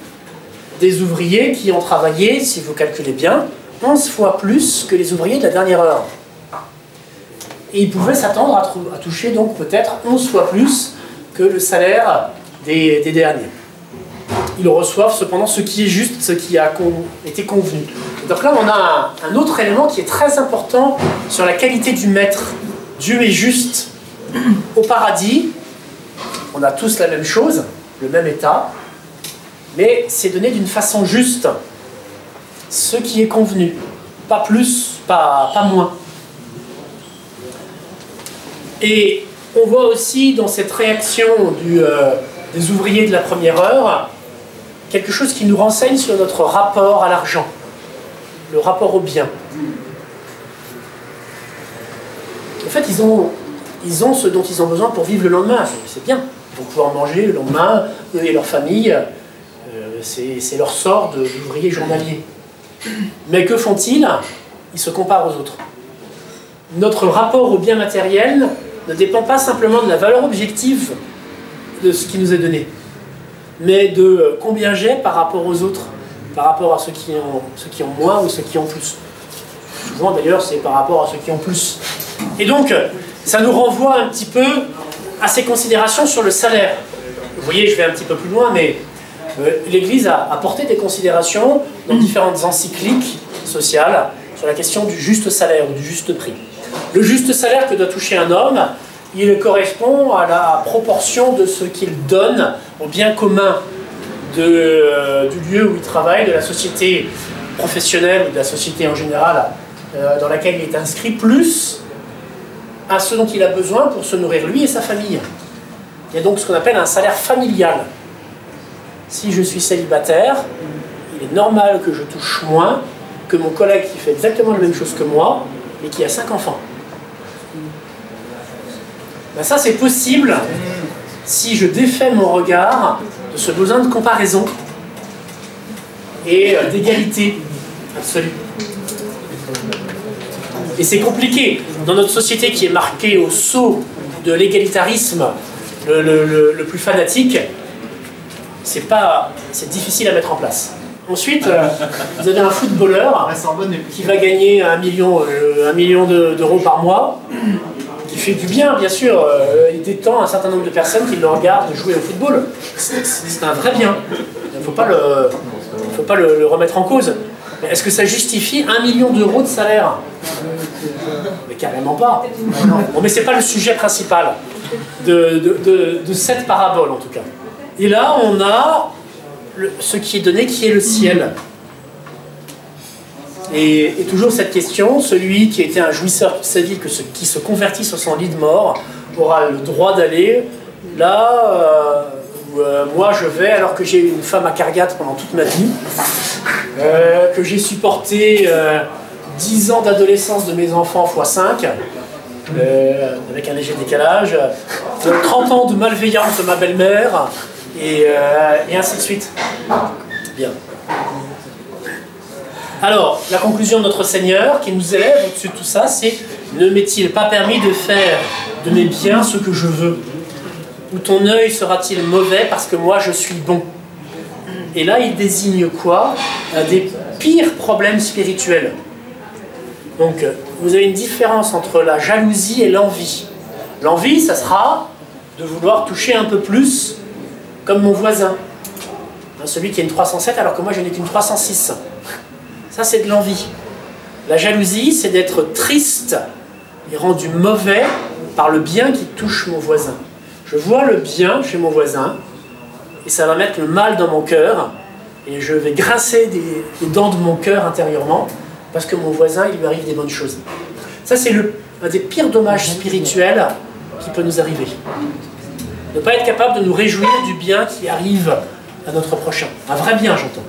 des ouvriers qui ont travaillé, si vous calculez bien, 11 fois plus que les ouvriers de la dernière heure. Et ils pouvaient s'attendre à toucher donc peut-être 11 fois plus que le salaire des derniers. Ils reçoivent cependant ce qui est juste, ce qui a été convenu. Donc là, on a un autre élément qui est très important sur la qualité du maître. Dieu est juste. Au paradis, on a tous la même chose, le même état, mais c'est donné d'une façon juste. ce qui est convenu. Pas plus, pas moins. Et on voit aussi dans cette réaction des ouvriers de la première heure quelque chose qui nous renseigne sur notre rapport à l'argent, le rapport au bien. En fait, ils ont ce dont ils ont besoin pour vivre le lendemain. C'est bien. Ils vont pouvoir manger le lendemain, eux et leur famille. C'est leur sort d'ouvriers journaliers. Mais que font-ils? Ils se comparent aux autres. Notre rapport au bien matériel ne dépend pas simplement de la valeur objective de ce qui nous est donné, mais de combien j'ai par rapport aux autres, par rapport à ceux qui ont moins ou ceux qui ont plus. Souvent d'ailleurs c'est par rapport à ceux qui ont plus. Et donc ça nous renvoie un petit peu à ces considérations sur le salaire. Vous voyez, je vais un petit peu plus loin, mais l'Église a porté des considérations dans différentes encycliques sociales sur la question du juste salaire ou du juste prix. Le juste salaire que doit toucher un homme, il correspond à la proportion de ce qu'il donne au bien commun du lieu où il travaille, de la société professionnelle ou de la société en général dans laquelle il est inscrit, plus à ce dont il a besoin pour se nourrir lui et sa famille. Il y a donc ce qu'on appelle un salaire familial. Si je suis célibataire, il est normal que je touche moins que mon collègue qui fait exactement la même chose que moi, mais qui a 5 enfants. Ben ça, c'est possible si je défais mon regard de ce besoin de comparaison et d'égalité absolue. Et c'est compliqué. Dans notre société qui est marquée au sceau de l'égalitarisme le plus fanatique, c'est difficile à mettre en place. Ensuite, vous avez un footballeur qui va gagner 1 million d'euros par mois, qui fait du bien, bien sûr. Il détend un certain nombre de personnes qui le regardent jouer au football. C'est un vrai bien. Il ne faut pas le remettre en cause. Mais est-ce que ça justifie 1 million d'euros de salaire? Mais carrément pas. Bon, mais ce n'est pas le sujet principal de cette parabole, en tout cas. Et là, on a ce qui est donné, qui est le ciel. Et toujours cette question, celui qui était un jouisseur toute sa vie, qui se convertit sur son lit de mort, aura le droit d'aller là où moi je vais, alors que j'ai eu une femme acariate pendant toute ma vie, que j'ai supporté 10 ans d'adolescence de mes enfants x 5, avec un léger décalage, 30 ans de malveillance de ma belle-mère, et ainsi de suite. Bien. Alors, la conclusion de notre Seigneur, qui nous élève au-dessus de tout ça, c'est « Ne m'est-il pas permis de faire de mes biens ce que je veux? Ou ton œil sera-t-il mauvais parce que moi je suis bon ?» Et là, il désigne quoi? Des pires problèmes spirituels. Donc, vous avez une différence entre la jalousie et l'envie. L'envie, ça sera de vouloir toucher un peu plus, comme mon voisin. Celui qui a une 307 alors que moi je n'ai qu'une 306. Ça, c'est de l'envie. La jalousie, c'est d'être triste et rendu mauvais par le bien qui touche mon voisin. Je vois le bien chez mon voisin et ça va mettre le mal dans mon cœur et je vais grincer des dents de mon cœur intérieurement parce que mon voisin, il lui arrive des bonnes choses. Ça, c'est un des pires dommages spirituels qui peut nous arriver. Ne pas être capable de nous réjouir du bien qui arrive à notre prochain. Un vrai bien, j'entends.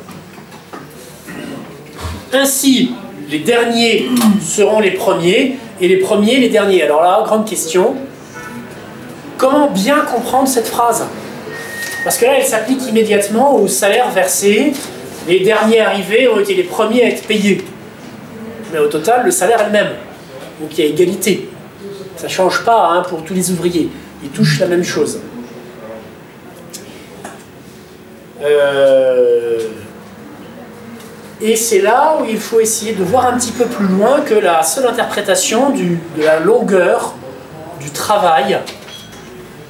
Ainsi, les derniers seront les premiers, et les premiers les derniers. Alors là, grande question. Comment bien comprendre cette phrase? Parce que là, elle s'applique immédiatement au salaire versé. Les derniers arrivés ont été les premiers à être payés. Mais au total, le salaire est le même. Donc il y a égalité. Ça ne change pas hein, pour tous les ouvriers. Ils touchent la même chose. Et c'est là où il faut essayer de voir un petit peu plus loin que la seule interprétation de la longueur du travail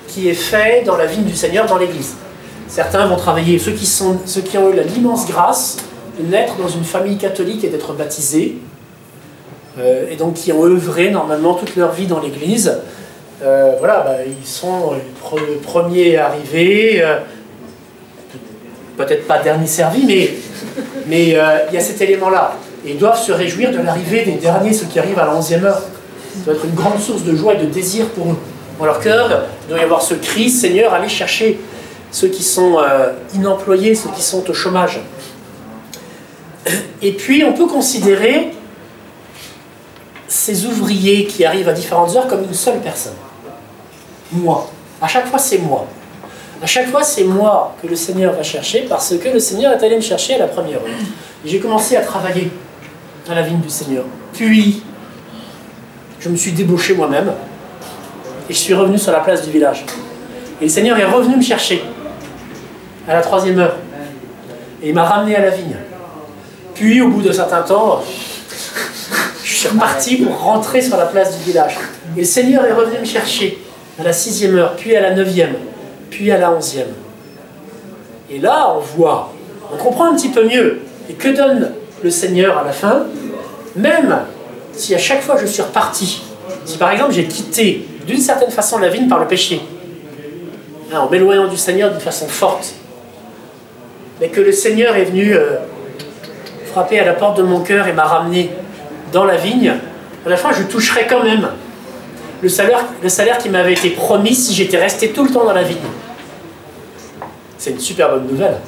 qui est fait dans la vigne du Seigneur dans l'Église. Certains vont travailler, ceux qui ont eu l'immense grâce de naître dans une famille catholique et d'être baptisés, et donc qui ont œuvré normalement toute leur vie dans l'Église, voilà, ils sont les premiers arrivés, peut-être pas dernier servi, mais Mais il y a cet élément-là. Et ils doivent se réjouir de l'arrivée des derniers, ceux qui arrivent à la 11e heure. Ça doit être une grande source de joie et de désir pour eux. Dans leur cœur, il doit y avoir ce cri, Seigneur, allez chercher ceux qui sont inemployés, ceux qui sont au chômage. Et puis, on peut considérer ces ouvriers qui arrivent à différentes heures comme une seule personne. Moi. À chaque fois, c'est moi. À chaque fois, c'est moi que le Seigneur va chercher parce que le Seigneur est allé me chercher à la première heure. Et j'ai commencé à travailler à la vigne du Seigneur. Puis, je me suis débauché moi-même et je suis revenu sur la place du village. Et le Seigneur est revenu me chercher à la 3e heure. Et il m'a ramené à la vigne. Puis, au bout d'un certain temps, je suis reparti pour rentrer sur la place du village. Et le Seigneur est revenu me chercher à la 6e heure, puis à la 9e, puis à la 11e. Et là, on voit, on comprend un petit peu mieux. Et que donne le Seigneur à la fin? Même si à chaque fois je suis reparti, si par exemple j'ai quitté d'une certaine façon la vigne par le péché, hein, en m'éloignant du Seigneur d'une façon forte, mais que le Seigneur est venu frapper à la porte de mon cœur et m'a ramené dans la vigne, à la fin je toucherai quand même le salaire qui m'avait été promis si j'étais resté tout le temps dans la vigne. C'est une super bonne nouvelle.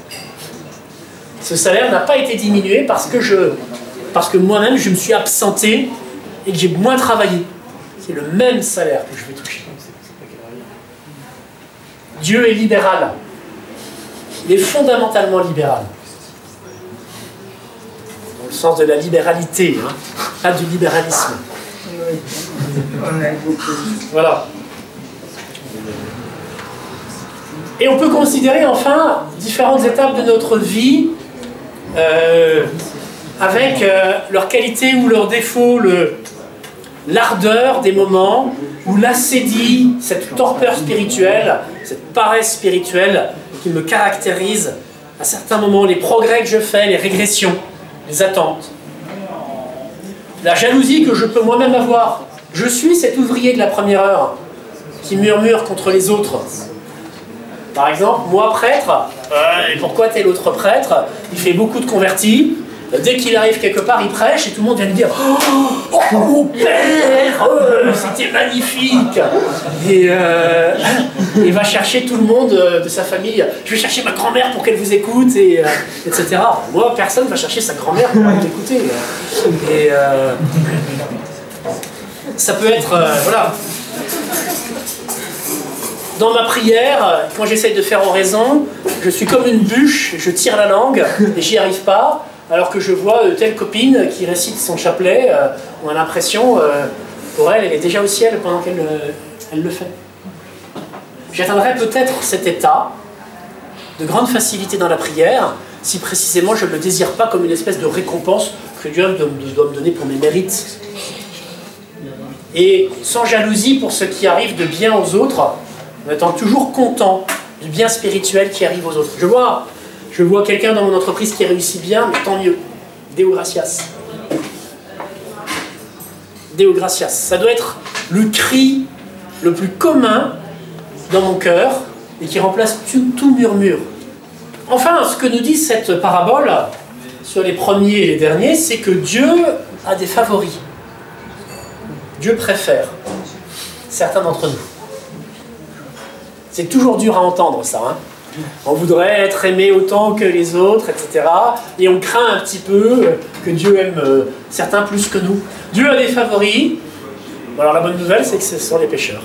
Ce salaire n'a pas été diminué parce que moi-même je me suis absenté et que j'ai moins travaillé. C'est le même salaire que je vais toucher. Dieu est libéral. Il est fondamentalement libéral. Dans le sens de la libéralité, hein, pas du libéralisme. Voilà. Et on peut considérer enfin différentes étapes de notre vie avec leurs qualités ou leurs défauts, l'ardeur des moments, ou l'assédie, cette torpeur spirituelle, cette paresse spirituelle qui me caractérise à certains moments, les progrès que je fais, les régressions, les attentes. La jalousie que je peux moi-même avoir. Je suis cet ouvrier de la première heure qui murmure contre les autres. Par exemple, moi prêtre, et pourquoi tel autre prêtre? Il fait beaucoup de convertis. Dès qu'il arrive quelque part, il prêche et tout le monde vient lui dire « Oh, mon père, c'était magnifique !» Et il va chercher tout le monde de sa famille. « Je vais chercher ma grand-mère pour qu'elle vous écoute, etc. » Moi, personne ne va chercher sa grand-mère pour m'écouter. Et ça peut être... voilà. Dans ma prière, quand j'essaye de faire oraison, je suis comme une bûche, je tire la langue et j'y arrive pas. Alors que je vois telle copine qui récite son chapelet, on a l'impression, pour elle, elle est déjà au ciel pendant qu'elle le fait. J'atteindrai peut-être cet état de grande facilité dans la prière, si précisément je ne le désire pas comme une espèce de récompense que Dieu doit me donner pour mes mérites. Et sans jalousie pour ce qui arrive de bien aux autres, en étant toujours content du bien spirituel qui arrive aux autres. Je vois quelqu'un dans mon entreprise qui réussit bien, mais tant mieux. Deo gratias. Deo gratias. Ça doit être le cri le plus commun dans mon cœur et qui remplace tout murmure. Enfin, ce que nous dit cette parabole sur les premiers et les derniers, c'est que Dieu a des favoris. Dieu préfère certains d'entre nous. C'est toujours dur à entendre, ça, hein. On voudrait être aimé autant que les autres, etc. Et on craint un petit peu que Dieu aime certains plus que nous. Dieu a des favoris. Alors la bonne nouvelle, c'est que ce sont les pécheurs.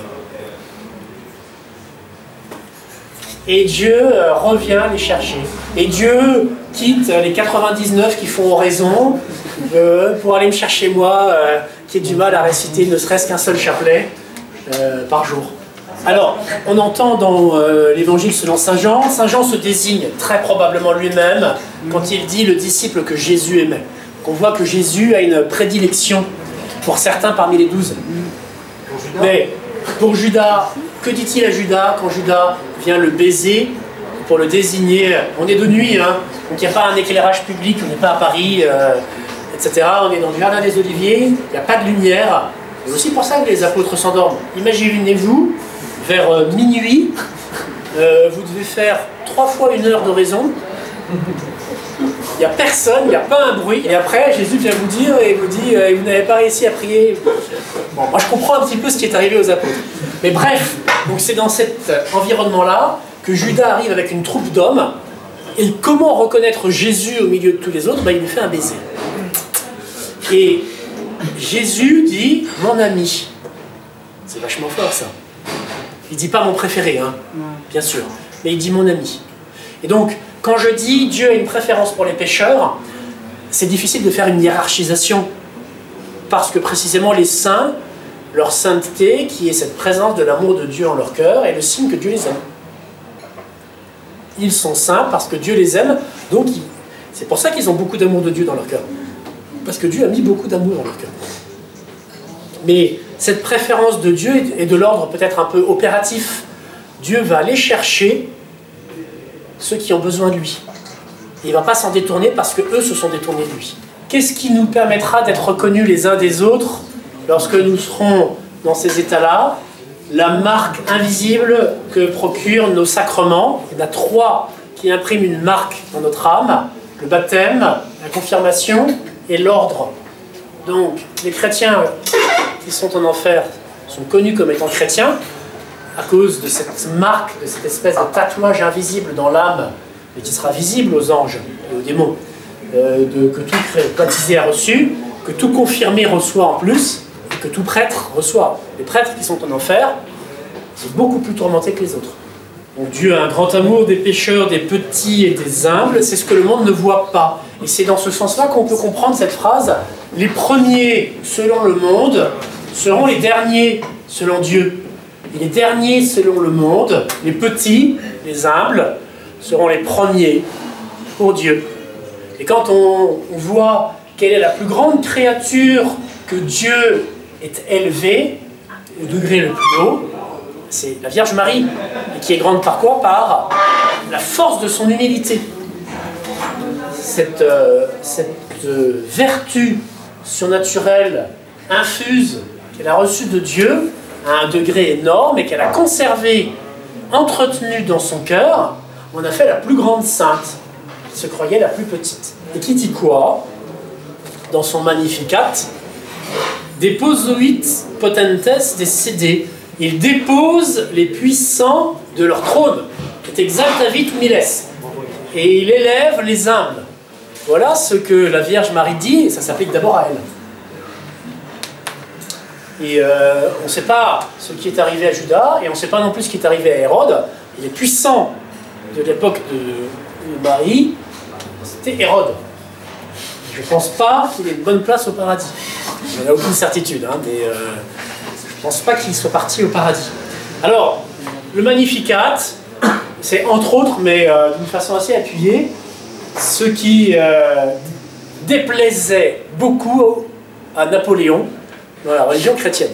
Et Dieu revient les chercher. Et Dieu quitte les 99 qui font oraison pour aller me chercher moi, qui ai du mal à réciter ne serait-ce qu'un seul chapelet par jour. Alors, on entend dans l'évangile selon Saint Jean se désigne très probablement lui-même quand il dit le disciple que Jésus aimait. Donc on voit que Jésus a une prédilection pour certains parmi les 12. Mais pour Judas, que dit-il à Judas quand Judas vient le baiser pour le désigner? On est de nuit, hein, donc il n'y a pas un éclairage public, on n'est pas à Paris, etc. On est dans le jardin des Oliviers, il n'y a pas de lumière. C'est aussi pour ça que les apôtres s'endorment. Imaginez-vous, vers minuit, vous devez faire 3 fois 1 heure d'oraison. Il n'y a personne, il n'y a pas un bruit. Et après, Jésus vient vous dire et vous dit vous n'avez pas réussi à prier. Bon, moi je comprends un petit peu ce qui est arrivé aux apôtres. Mais bref, donc c'est dans cet environnement-là que Judas arrive avec une troupe d'hommes. Et comment reconnaître Jésus au milieu de tous les autres? Il lui fait un baiser. Et Jésus dit « mon ami ». C'est vachement fort ça. Il ne dit pas mon préféré, hein, bien sûr. Mais il dit mon ami. Et donc, quand je dis Dieu a une préférence pour les pécheurs, c'est difficile de faire une hiérarchisation. Parce que précisément les saints, leur sainteté, qui est cette présence de l'amour de Dieu en leur cœur, est le signe que Dieu les aime. Ils sont saints parce que Dieu les aime, donc c'est pour ça qu'ils ont beaucoup d'amour de Dieu dans leur cœur. Parce que Dieu a mis beaucoup d'amour dans leur cœur. Mais cette préférence de Dieu est de l'ordre peut-être un peu opératif. Dieu va aller chercher ceux qui ont besoin de lui. Et il ne va pas s'en détourner parce qu'eux se sont détournés de lui. Qu'est-ce qui nous permettra d'être reconnus les uns des autres lorsque nous serons dans ces états-là? La marque invisible que procurent nos sacrements. Il y en a 3 qui impriment une marque dans notre âme. Le baptême, la confirmation et l'ordre. Donc, les chrétiens qui sont en enfer sont connus comme étant chrétiens à cause de cette marque, de cette espèce de tatouage invisible dans l'âme, mais qui sera visible aux anges et aux démons, que tout baptisé a reçu, que tout confirmé reçoit en plus, et que tout prêtre reçoit. Les prêtres qui sont en enfer sont beaucoup plus tourmentés que les autres. Donc Dieu a un grand amour des pécheurs, des petits et des humbles, c'est ce que le monde ne voit pas. Et c'est dans ce sens-là qu'on peut comprendre cette phrase « Les premiers selon le monde seront les derniers selon Dieu. Et les derniers selon le monde, les petits, les humbles, seront les premiers pour Dieu. » Et quand on voit quelle est la plus grande créature que Dieu ait élevée, au degré le plus haut, c'est la Vierge Marie, et qui est grande par quoi? Par la force de son humilité. Cette vertu surnaturelle infuse qu'elle a reçue de Dieu à un degré énorme et qu'elle a conservé, entretenue dans son cœur, on a fait la plus grande sainte, qui se croyait la plus petite. Et qui dit quoi? Dans son Magnificat, Deposuit potentes desede. Il dépose les puissants de leur trône. Et exaltavit miles. Et il élève les humbles. Voilà ce que la Vierge Marie dit, et ça s'applique d'abord à elle. Et on ne sait pas ce qui est arrivé à Judas, et on ne sait pas non plus ce qui est arrivé à Hérode. Et les puissants de l'époque de Marie, c'était Hérode. Je ne pense pas qu'il ait une bonne place au paradis. On n'a aucune certitude, hein, mais je ne pense pas qu'il soit parti au paradis. Alors, le Magnificat, c'est entre autres, mais d'une façon assez appuyée, ce qui déplaisait beaucoup à Napoléon dans la religion chrétienne.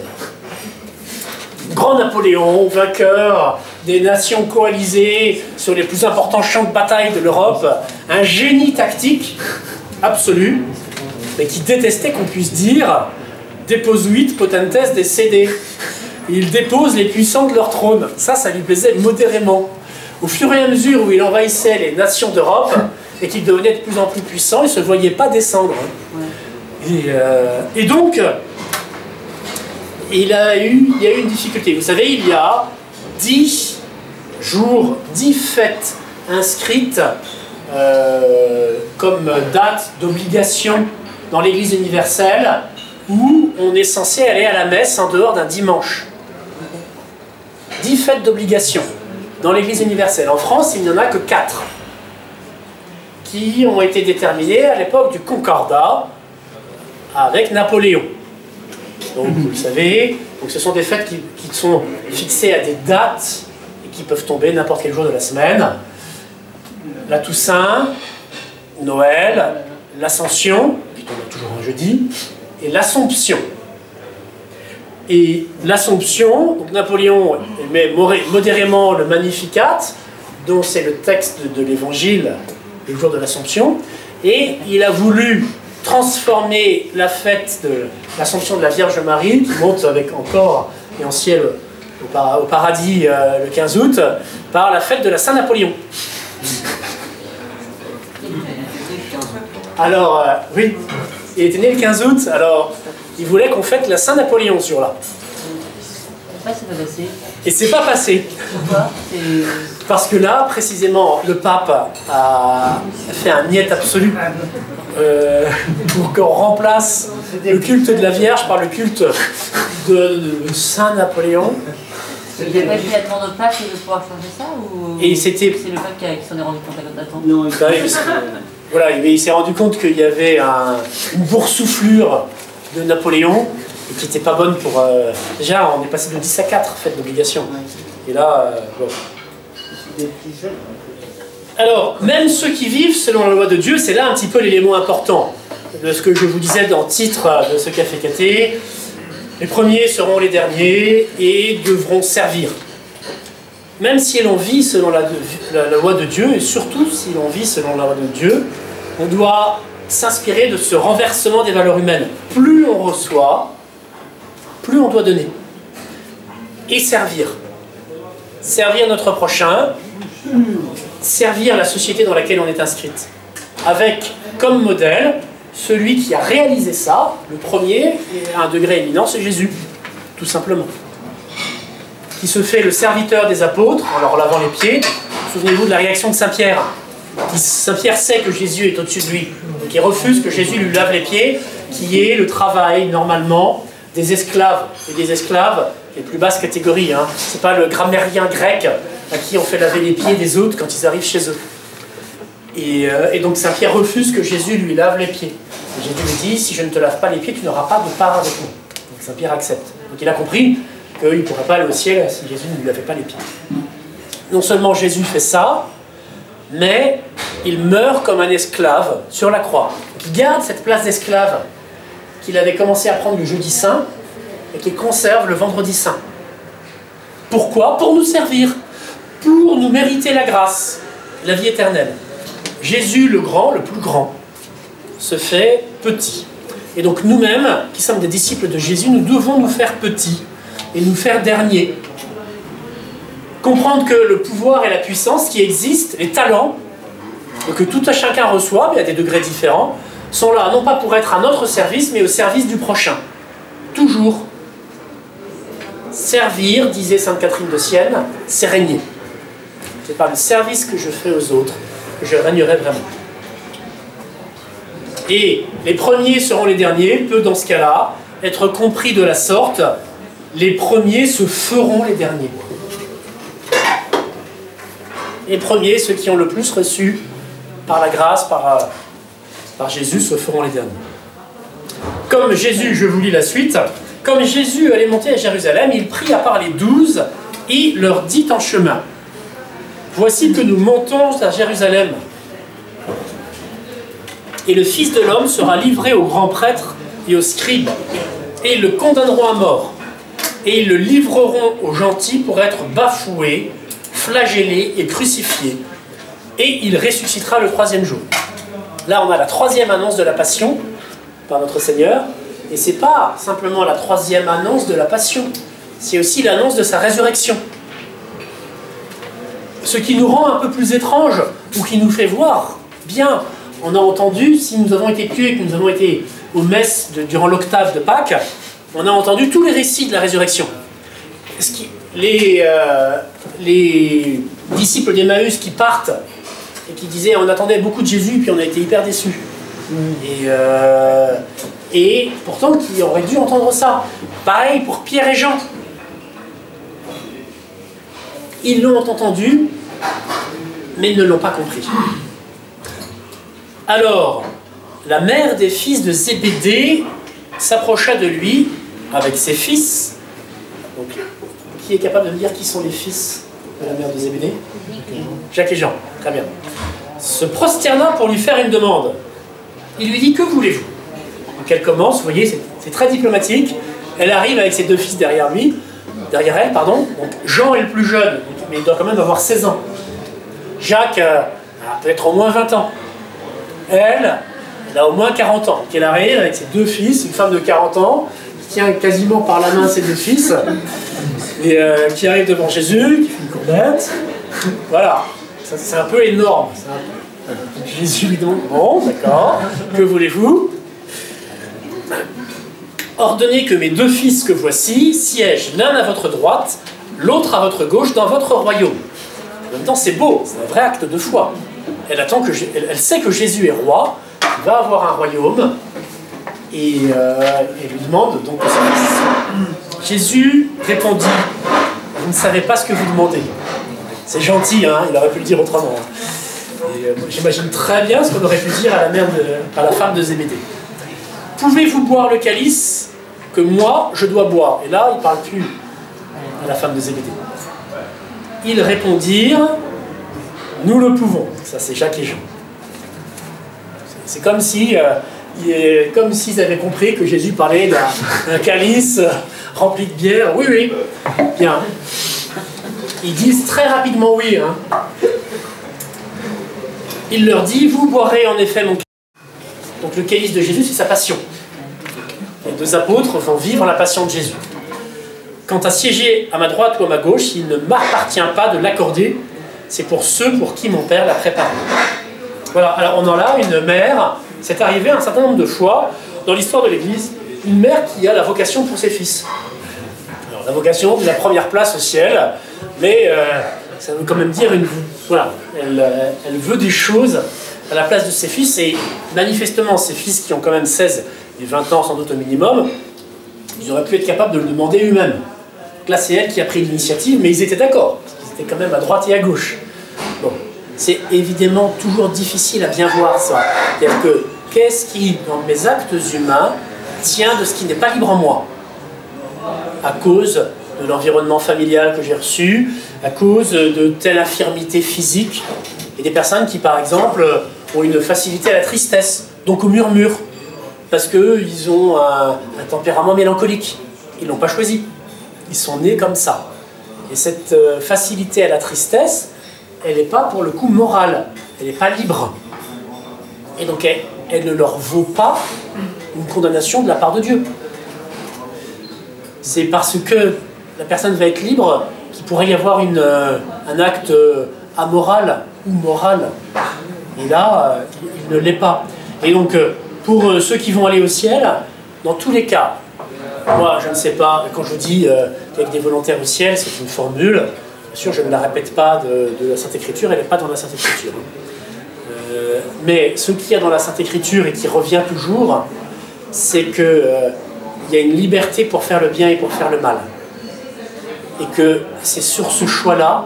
Grand Napoléon, vainqueur des nations coalisées sur les plus importants champs de bataille de l'Europe, un génie tactique absolu, mais qui détestait qu'on puisse dire « Deposuit potentes desede ». Il dépose les puissants de leur trône. Ça lui plaisait modérément. Au fur et à mesure où il envahissait les nations d'Europe et qu'il devenait de plus en plus puissant, il ne se voyait pas descendre. Et donc, il y a eu une difficulté. Vous savez, il y a 10 jours, 10 fêtes inscrites comme date d'obligation dans l'Église universelle où on est censé aller à la messe en dehors d'un dimanche. 10 fêtes d'obligation dans l'Église universelle. En France, il n'y en a que 4 qui ont été déterminées à l'époque du Concordat avec Napoléon. Donc, vous le savez, donc ce sont des fêtes qui sont fixées à des dates et qui peuvent tomber n'importe quel jour de la semaine. La Toussaint, Noël, l'Ascension, qui tombe toujours un jeudi, et l'Assomption. Et l'Assomption, donc Napoléon met modérément le Magnificat, dont c'est le texte de l'Évangile le jour de l'Assomption, et il a voulu transformer la fête de l'Assomption de la Vierge Marie, qui monte avec encore et en ciel au paradis le 15 août, par la fête de la Saint-Napoléon. Alors, oui, il était né le 15 août, alors il voulait qu'on fête la Saint-Napoléon ce jour-là. Pourquoi c'est pas passé? Et c'est pas passé. Pourquoi? Parce que là, précisément, le pape a fait un niet absolu pour qu'on remplace le culte de la Vierge par le culte de Saint-Napoléon. Il n'y a pas eu la demande au pape de pouvoir changer ça ou Et c'était... c'est le pape qui s'en est rendu compte à temps? Non, voilà, il s'est rendu compte qu'il y avait une boursouflure de Napoléon qui n'était pas bonne pour... déjà, on est passé de 10 à 4 fêtes d'obligation. Et là, bon. Alors, même ceux qui vivent selon la loi de Dieu, c'est là un petit peu l'élément important de ce que je vous disais dans le titre de ce Café Caté. Les premiers seront les derniers et devront servir. Même si l'on vit selon la loi de Dieu, et surtout si l'on vit selon la loi de Dieu, on doit s'inspirer de ce renversement des valeurs humaines. Plus on reçoit, plus on doit donner. Et servir. Servir notre prochain, servir la société dans laquelle on est inscrite. Avec comme modèle celui qui a réalisé ça, le premier, et à un degré éminent, c'est Jésus, tout simplement. Qui se fait le serviteur des apôtres en leur lavant les pieds. Souvenez-vous de la réaction de Saint-Pierre. Saint-Pierre sait que Jésus est au-dessus de lui, donc il refuse que Jésus lui lave les pieds, qui est le travail, normalement, des esclaves et des esclaves, les plus basses catégories. Hein. C'est pas le grammairien grec à qui on fait laver les pieds des autres quand ils arrivent chez eux. Et donc Saint-Pierre refuse que Jésus lui lave les pieds. Et Jésus lui dit, si je ne te lave pas les pieds, tu n'auras pas de part avec moi. Donc Saint-Pierre accepte. Donc il a compris qu'il ne pourrait pas aller au ciel si Jésus ne lui lavait pas les pieds. Non seulement Jésus fait ça, mais il meurt comme un esclave sur la croix. Il garde cette place d'esclave qu'il avait commencé à prendre le jeudi saint et qu'il conserve le vendredi saint. Pourquoi? Pour nous servir, pour nous mériter la grâce, la vie éternelle. Jésus le grand, le plus grand, se fait petit. Et donc nous-mêmes, qui sommes des disciples de Jésus, nous devons nous faire petits et nous faire derniers. Comprendre que le pouvoir et la puissance qui existent, les talents, que tout à chacun reçoit, mais à des degrés différents, sont là non pas pour être à notre service, mais au service du prochain. Toujours. Servir, disait Sainte Catherine de Sienne, c'est régner. C'est par le service que je fais aux autres que je régnerai vraiment. Et les premiers seront les derniers, peut dans ce cas-là être compris de la sorte, les premiers se feront les derniers. Les premiers, ceux qui ont le plus reçu par la grâce, par Jésus, se feront les derniers. Comme Jésus, je vous lis la suite, comme Jésus allait monter à Jérusalem, il prit à part les 12 et leur dit en chemin, voici que nous montons à Jérusalem, et le Fils de l'homme sera livré aux grands prêtres et aux scribes, et ils le condamneront à mort, et ils le livreront aux gentils pour être bafoué, flagellé et crucifié, et il ressuscitera le 3e jour. Là, on a la 3e annonce de la Passion par notre Seigneur, et c'est pas simplement la 3e annonce de la Passion, c'est aussi l'annonce de sa résurrection. Ce qui nous rend un peu plus étrange, ou qui nous fait voir, bien, on a entendu, si nous avons été pieux et que nous avons été aux messes durant l'octave de Pâques, on a entendu tous les récits de la résurrection. Les disciples d'Emmaüs qui partent et qui disaient on attendait beaucoup de Jésus puis on a été hyper déçus. Et pourtant qui auraient dû entendre ça. Pareil pour Pierre et Jean. Ils l'ont entendu, mais ils ne l'ont pas compris. Alors, la mère des fils de Zébédée s'approcha de lui avec ses fils. Donc, qui est capable de me dire qui sont les fils de la mère de Zébédée? Jacques et Jean, très bien. Se prosterna pour lui faire une demande. Il lui dit, que voulez-vous? Donc elle commence, vous voyez, c'est très diplomatique. Elle arrive avec ses 2 fils derrière elle, pardon. Donc Jean est le plus jeune, mais il doit quand même avoir 16 ans. Jacques a peut-être au moins 20 ans. Elle a au moins 40 ans. Donc elle arrive avec ses 2 fils, une femme de 40 ans, qui tient quasiment par la main ses 2 fils, et qui arrive devant Jésus, qui fait une courbette. Voilà, c'est un peu énorme. Jésus lui demande, bon, d'accord, que voulez-vous? Ordonnez que mes 2 fils que voici siègent l'un à votre droite, l'autre à votre gauche dans votre royaume. En même temps, c'est beau, c'est un vrai acte de foi. Elle sait que Jésus est roi, il va avoir un royaume, et elle lui demande donc sa fils. Jésus répondit, vous ne savez pas ce que vous demandez. C'est gentil, hein, il aurait pu le dire autrement. J'imagine très bien ce qu'on aurait pu dire à la femme de Zébédée. Pouvez-vous boire le calice que moi je dois boire? Et là, il ne parle plus à la femme de Zébédée. Ils répondirent, nous le pouvons. Ça, c'est Jacques et Jean. C'est comme si, comme s'ils avaient compris que Jésus parlait d'un calice rempli de bière. Oui, oui, bien. Ils disent très rapidement oui. Hein. Il leur dit, vous boirez en effet mon calice. Donc le calice de Jésus, c'est sa passion. Les 2 apôtres vont vivre la passion de Jésus. Quant à siéger à ma droite ou à ma gauche, il ne m'appartient pas de l'accorder. C'est pour ceux pour qui mon Père l'a préparé. Voilà, alors on en a une mère, c'est arrivé un certain nombre de fois dans l'histoire de l'Église, une mère qui a la vocation pour ses fils. Alors la vocation de la première place au ciel, mais ça veut quand même dire voilà, elle veut des choses à la place de ses fils, et manifestement ses fils qui ont quand même 16 et 20 ans sans doute au minimum, ils auraient pu être capables de le demander eux-mêmes. Donc là c'est elle qui a pris l'initiative, mais ils étaient d'accord, parce qu'ils étaient quand même à droite et à gauche. Bon, c'est évidemment toujours difficile à bien voir ça. C'est-à-dire que qu'est-ce qui, dans mes actes humains, tient de ce qui n'est pas libre en moi? À cause de l'environnement familial que j'ai reçu, à cause de telle infirmité physique, et des personnes qui, par exemple, ont une facilité à la tristesse, donc au murmure, parce qu'ils ont un tempérament mélancolique. Ils ne l'ont pas choisi. Ils sont nés comme ça. Et cette facilité à la tristesse, elle n'est pas pour le coup morale, elle n'est pas libre. Et donc elle ne leur vaut pas une condamnation de la part de Dieu. C'est parce que la personne va être libre qu'il pourrait y avoir un acte amoral ou moral. Et là, il ne l'est pas. Et donc, pour ceux qui vont aller au ciel, dans tous les cas, moi je ne sais pas, quand je dis qu'avec des volontaires au ciel, c'est une formule, bien sûr je ne la répète pas de la Sainte Écriture, elle n'est pas dans la Sainte Écriture. Mais ce qu'il y a dans la Sainte Écriture et qui revient toujours, c'est qu'il y a une liberté pour faire le bien et pour faire le mal. Et que c'est sur ce choix-là,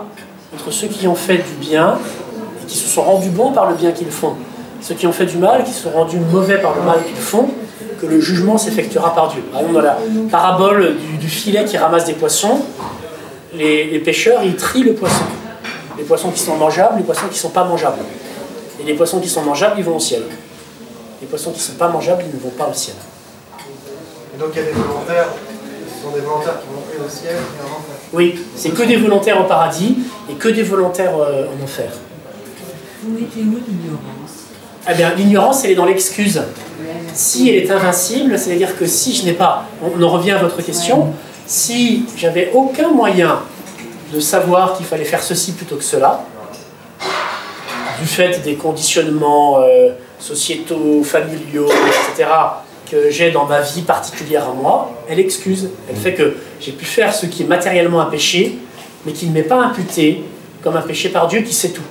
entre ceux qui ont fait du bien et qui se sont rendus bons par le bien qu'ils font, ceux qui ont fait du mal et qui se sont rendus mauvais par le mal qu'ils font, que le jugement s'effectuera par Dieu. Par exemple, dans la parabole du filet qui ramasse des poissons, les pêcheurs, ils trient le poisson. Les poissons qui sont mangeables, les poissons qui ne sont pas mangeables. Et les poissons qui sont mangeables, ils vont au ciel. Les poissons qui ne sont pas mangeables, ils ne vont pas au ciel. Et donc il y a des volontaires, ce sont des volontaires qui vont aller au ciel et en enfer. Oui, c'est que des volontaires au paradis et que des volontaires en enfer. Vous mettez où l'ignorance? Eh bien, l'ignorance, elle est dans l'excuse. Si elle est invincible, c'est-à-dire que si je n'ai pas, on en revient à votre question, si j'avais aucun moyen de savoir qu'il fallait faire ceci plutôt que cela, du fait des conditionnements sociétaux, familiaux, etc., que j'ai dans ma vie particulière à moi, elle excuse. Elle fait que j'ai pu faire ce qui est matériellement un péché, mais qui ne m'est pas imputé comme un péché par Dieu qui sait tout.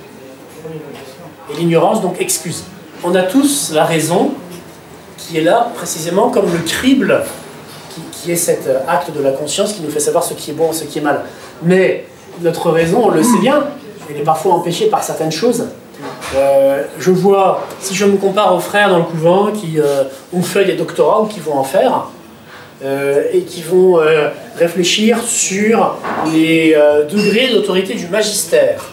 Et l'ignorance, donc, excuse. On a tous la raison qui est là, précisément, comme le crible, qui est cet acte de la conscience qui nous fait savoir ce qui est bon et ce qui est mal. Mais notre raison, on le sait bien, elle est parfois empêchée par certaines choses. Je vois, si je me compare aux frères dans le couvent qui ont fait des doctorats ou qui vont en faire, et qui vont réfléchir sur les degrés d'autorité du magistère.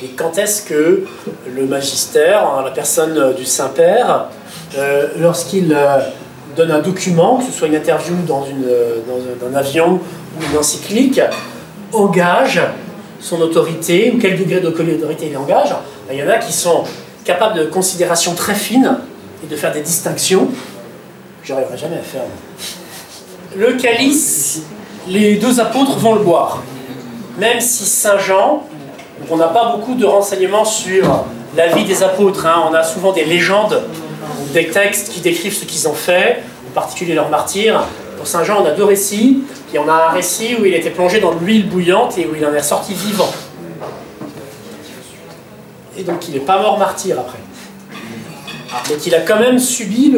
Et quand est-ce que le magistère, la personne du Saint-Père, lorsqu'il donne un document, que ce soit une interview dans un avion ou une encyclique, engage son autorité, ou quel degré d'autorité il engage, il y en a qui sont capables de considération très fine et de faire des distinctions que je n'arriverai jamais à faire. Le calice, les 2 apôtres vont le boire. Même si Saint Jean, donc on n'a pas beaucoup de renseignements sur la vie des apôtres. Hein. On a souvent des légendes, des textes qui décrivent ce qu'ils ont fait, en particulier leurs martyrs. Pour Saint Jean, on a 2 récits. Puis on a un récit où il était plongé dans de l'huile bouillante et où il en est ressorti vivant. Et donc il n'est pas mort martyr après. Mais qu'il a quand même subi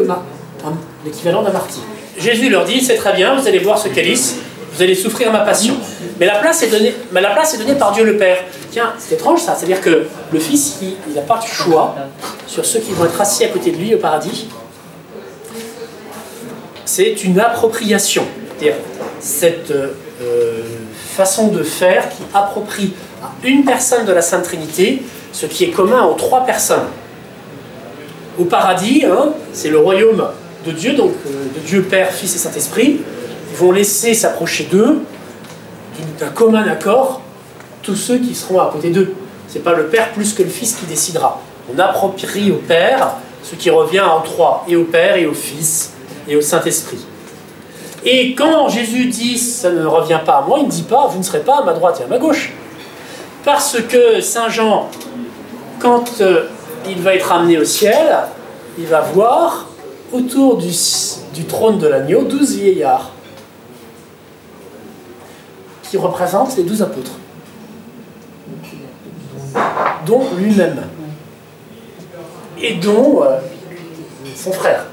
l'équivalent d'un martyr. Jésus leur dit, c'est très bien, vous allez boire ce calice, vous allez souffrir ma passion. Mais la place est donnée par Dieu le Père. Tiens, c'est étrange ça, c'est-à-dire que le Fils, il n'a pas de choix sur ceux qui vont être assis à côté de lui au paradis. C'est une appropriation. C'est-à-dire cette façon de faire qui approprie à une personne de la Sainte Trinité ce qui est commun aux 3 personnes. Au paradis, hein, c'est le royaume de Dieu, donc de Dieu Père, Fils et Saint-Esprit. Ils vont laisser s'approcher d'eux, d'un commun accord, tous ceux qui seront à côté d'eux. Ce n'est pas le Père plus que le Fils qui décidera. On approprie au Père ce qui revient en 3, et au Père, et au Fils, et au Saint-Esprit. Et quand Jésus dit « ça ne revient pas à moi », il ne dit pas « vous ne serez pas à ma droite et à ma gauche ». Parce que Saint Jean, quand il va être amené au ciel, il va voir autour du trône de l'agneau 12 vieillards qui représentent les 12 apôtres, dont lui-même et dont son frère,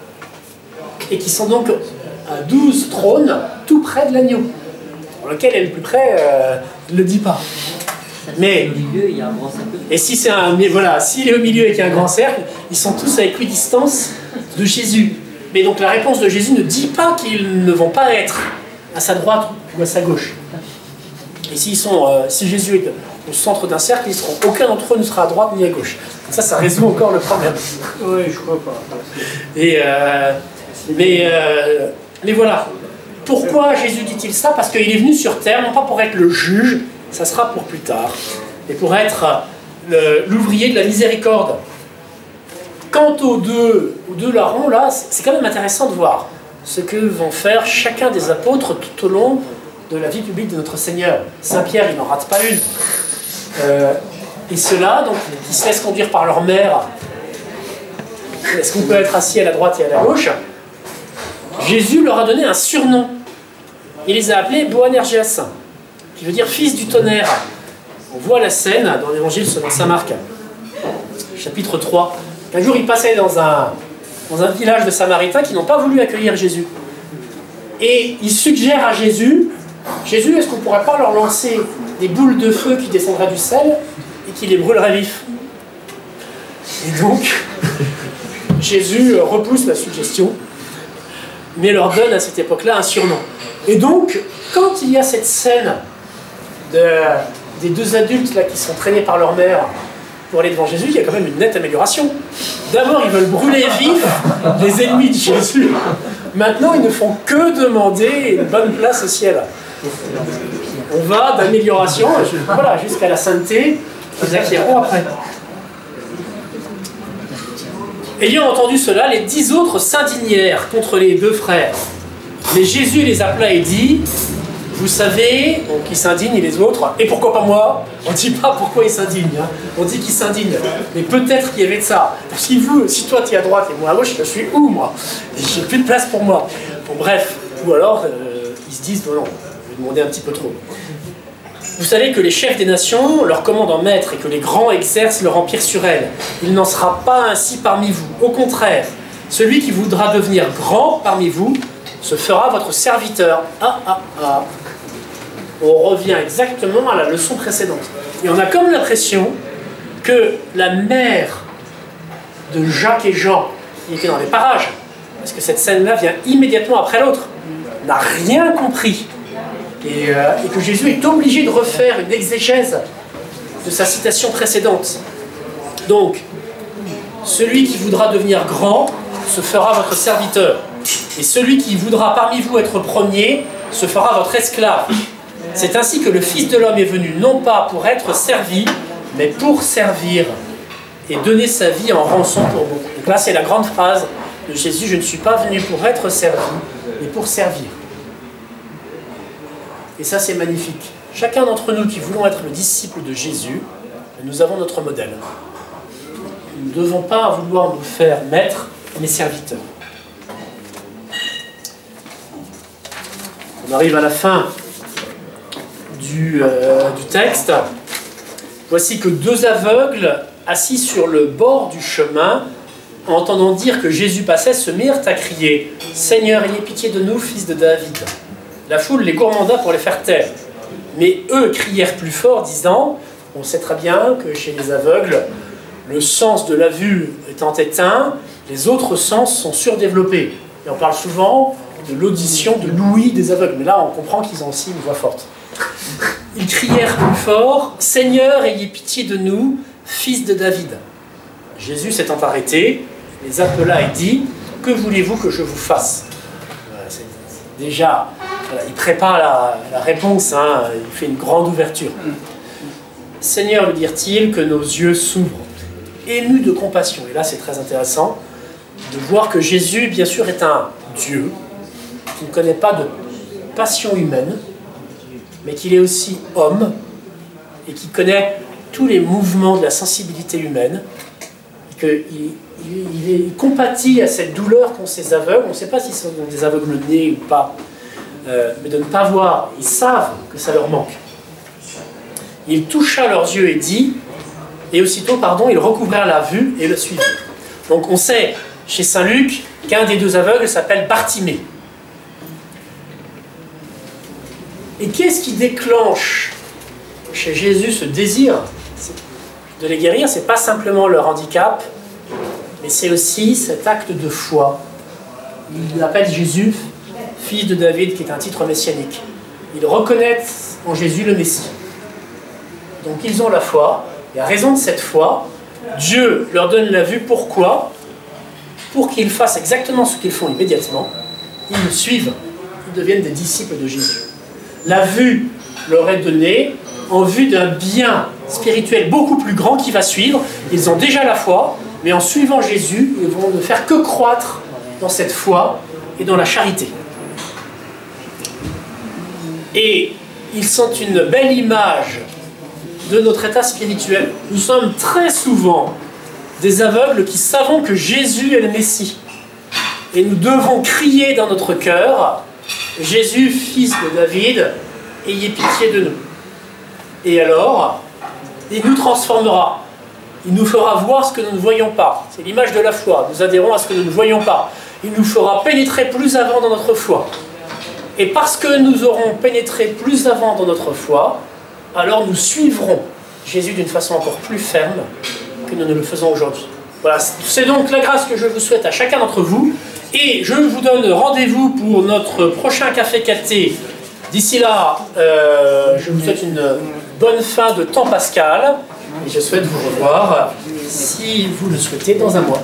et qui sont donc à 12 trônes tout près de l'agneau. Lequel est le plus près, ne le dit pas. Mais, au milieu, il y a un grand cercle. Et si c'est voilà, s'il est au milieu et qu'il y a un grand cercle, ils sont tous à équidistance de Jésus. Mais donc la réponse de Jésus ne dit pas qu'ils ne vont pas être à sa droite ou à sa gauche. Et si Jésus est au centre d'un cercle, aucun d'entre eux ne sera à droite ni à gauche. Ça résout encore le problème. Oui, je crois pas. Mais voilà. Pourquoi Jésus dit-il ça? Parce qu'il est venu sur terre, non pas pour être le juge, ça sera pour plus tard, mais pour être l'ouvrier de la miséricorde. Quant aux deux larrons, là, c'est quand même intéressant de voir ce que vont faire chacun des apôtres tout au long de la vie publique de notre Seigneur. Saint Pierre, il n'en rate pas une. Et ceux-là, donc, qui se laissent conduire par leur mère, est-ce qu'on peut être assis à la droite et à la gauche? Jésus leur a donné un surnom. Il les a appelés Boanerges, qui veut dire fils du tonnerre. On voit la scène dans l'évangile selon saint Marc, chapitre 3. Un jour, il passait dans un village de Samaritains qui n'ont pas voulu accueillir Jésus. Et il suggère à Jésus, est-ce qu'on ne pourrait pas leur lancer des boules de feu qui descendraient du sel et qui les brûleraient vifs? Et donc, Jésus repousse la suggestion, mais leur donne à cette époque-là un surnom. Et donc, quand il y a cette scène des 2 adultes là, qui sont traînés par leur mère pour aller devant Jésus, il y a quand même une nette amélioration. D'abord, ils veulent brûler vifs les ennemis de Jésus. Maintenant, ils ne font que demander une bonne place au ciel. On va d'amélioration jusqu'à la sainteté qu'ils acquierront après. Ayant entendu cela, les 10 autres s'indignèrent contre les 2 frères. Mais Jésus les appela et dit, vous savez, donc ils s'indignent les autres, et pourquoi pas moi? On ne dit pas pourquoi ils s'indignent, hein. On dit qu'ils s'indignent. Mais peut-être qu'il y avait de ça. Si toi tu es à droite et moi à gauche, je suis où moi? Et j'ai plus de place pour moi. Bon bref, ou alors ils se disent, non, je vais demander un petit peu trop. Vous savez que les chefs des nations leur commandent en maître et que les grands exercent leur empire sur elles. Il n'en sera pas ainsi parmi vous. Au contraire, celui qui voudra devenir grand parmi vous se fera votre serviteur. On revient exactement à la leçon précédente. Et on a comme l'impression que la mère de Jacques et Jean, qui étaient dans les parages, parce que cette scène-là vient immédiatement après l'autre, n'a rien compris. Et que Jésus est obligé de refaire une exégèse de sa citation précédente. Donc, celui qui voudra devenir grand se fera votre serviteur. Et celui qui voudra parmi vous être premier se fera votre esclave. C'est ainsi que le Fils de l'homme est venu, non pas pour être servi, mais pour servir et donner sa vie en rançon pour beaucoup. Donc là, c'est la grande phrase de Jésus, je ne suis pas venu pour être servi, mais pour servir. Et ça, c'est magnifique. Chacun d'entre nous qui voulons être le disciple de Jésus, nous avons notre modèle. Nous ne devons pas vouloir nous faire maîtres, mais serviteurs. On arrive à la fin du texte. Voici que deux aveugles, assis sur le bord du chemin, entendant dire que Jésus passait, se mirent à crier « Seigneur, ayez pitié de nous, fils de David !» La foule les gourmanda pour les faire taire. Mais eux crièrent plus fort, disant « On sait très bien que chez les aveugles, le sens de la vue étant éteint, les autres sens sont surdéveloppés. » Et on parle souvent de l'audition, de l'ouïe des aveugles. Mais là, on comprend qu'ils ont aussi une voix forte. Ils crièrent plus fort « Seigneur, ayez pitié de nous, fils de David !» Jésus s'étant arrêté, les appela et dit « Que voulez-vous que je vous fasse ?» Déjà, voilà, il prépare la réponse, hein, il fait une grande ouverture. « Seigneur, lui dirent-ils, que nos yeux s'ouvrent, émus de compassion. » Et là, c'est très intéressant de voir que Jésus, bien sûr, est un Dieu qui ne connaît pas de passion humaine, mais qu'il est aussi homme et qui connaît tous les mouvements de la sensibilité humaine, et qu'il compatit à cette douleur qu'ont ces aveugles. On ne sait pas s'ils sont des aveugles nés ou pas, mais de ne pas voir, ils savent que ça leur manque. Il toucha leurs yeux et dit, et aussitôt, ils recouvrèrent la vue et le suivirent. Donc on sait, chez saint Luc, qu'un des deux aveugles s'appelle Bartimée. Et qu'est-ce qui déclenche chez Jésus ce désir de les guérir? Ce n'est pas simplement leur handicap, mais c'est aussi cet acte de foi. Il appelle Jésus fils de David, qui est un titre messianique. Ils reconnaissent en Jésus le Messie. Donc ils ont la foi, et à raison de cette foi, Dieu leur donne la vue. Pourquoi? Pour qu'ils fassent exactement ce qu'ils font immédiatement. Ils le suivent, ils deviennent des disciples de Jésus. La vue leur est donnée en vue d'un bien spirituel beaucoup plus grand qui va suivre. Ils ont déjà la foi, mais en suivant Jésus, ils vont ne faire que croître dans cette foi et dans la charité. Et ils sont une belle image de notre état spirituel. Nous sommes très souvent des aveugles qui savons que Jésus est le Messie. Et nous devons crier dans notre cœur « Jésus, fils de David, ayez pitié de nous ». Et alors, il nous transformera. Il nous fera voir ce que nous ne voyons pas. C'est l'image de la foi. Nous adhérons à ce que nous ne voyons pas. Il nous fera pénétrer plus avant dans notre foi. Et parce que nous aurons pénétré plus avant dans notre foi, alors nous suivrons Jésus d'une façon encore plus ferme que nous ne le faisons aujourd'hui. Voilà, c'est donc la grâce que je vous souhaite à chacun d'entre vous. Et je vous donne rendez-vous pour notre prochain Café Caté. D'ici là, je vous souhaite une bonne fin de temps pascal. Et je souhaite vous revoir, si vous le souhaitez, dans un mois.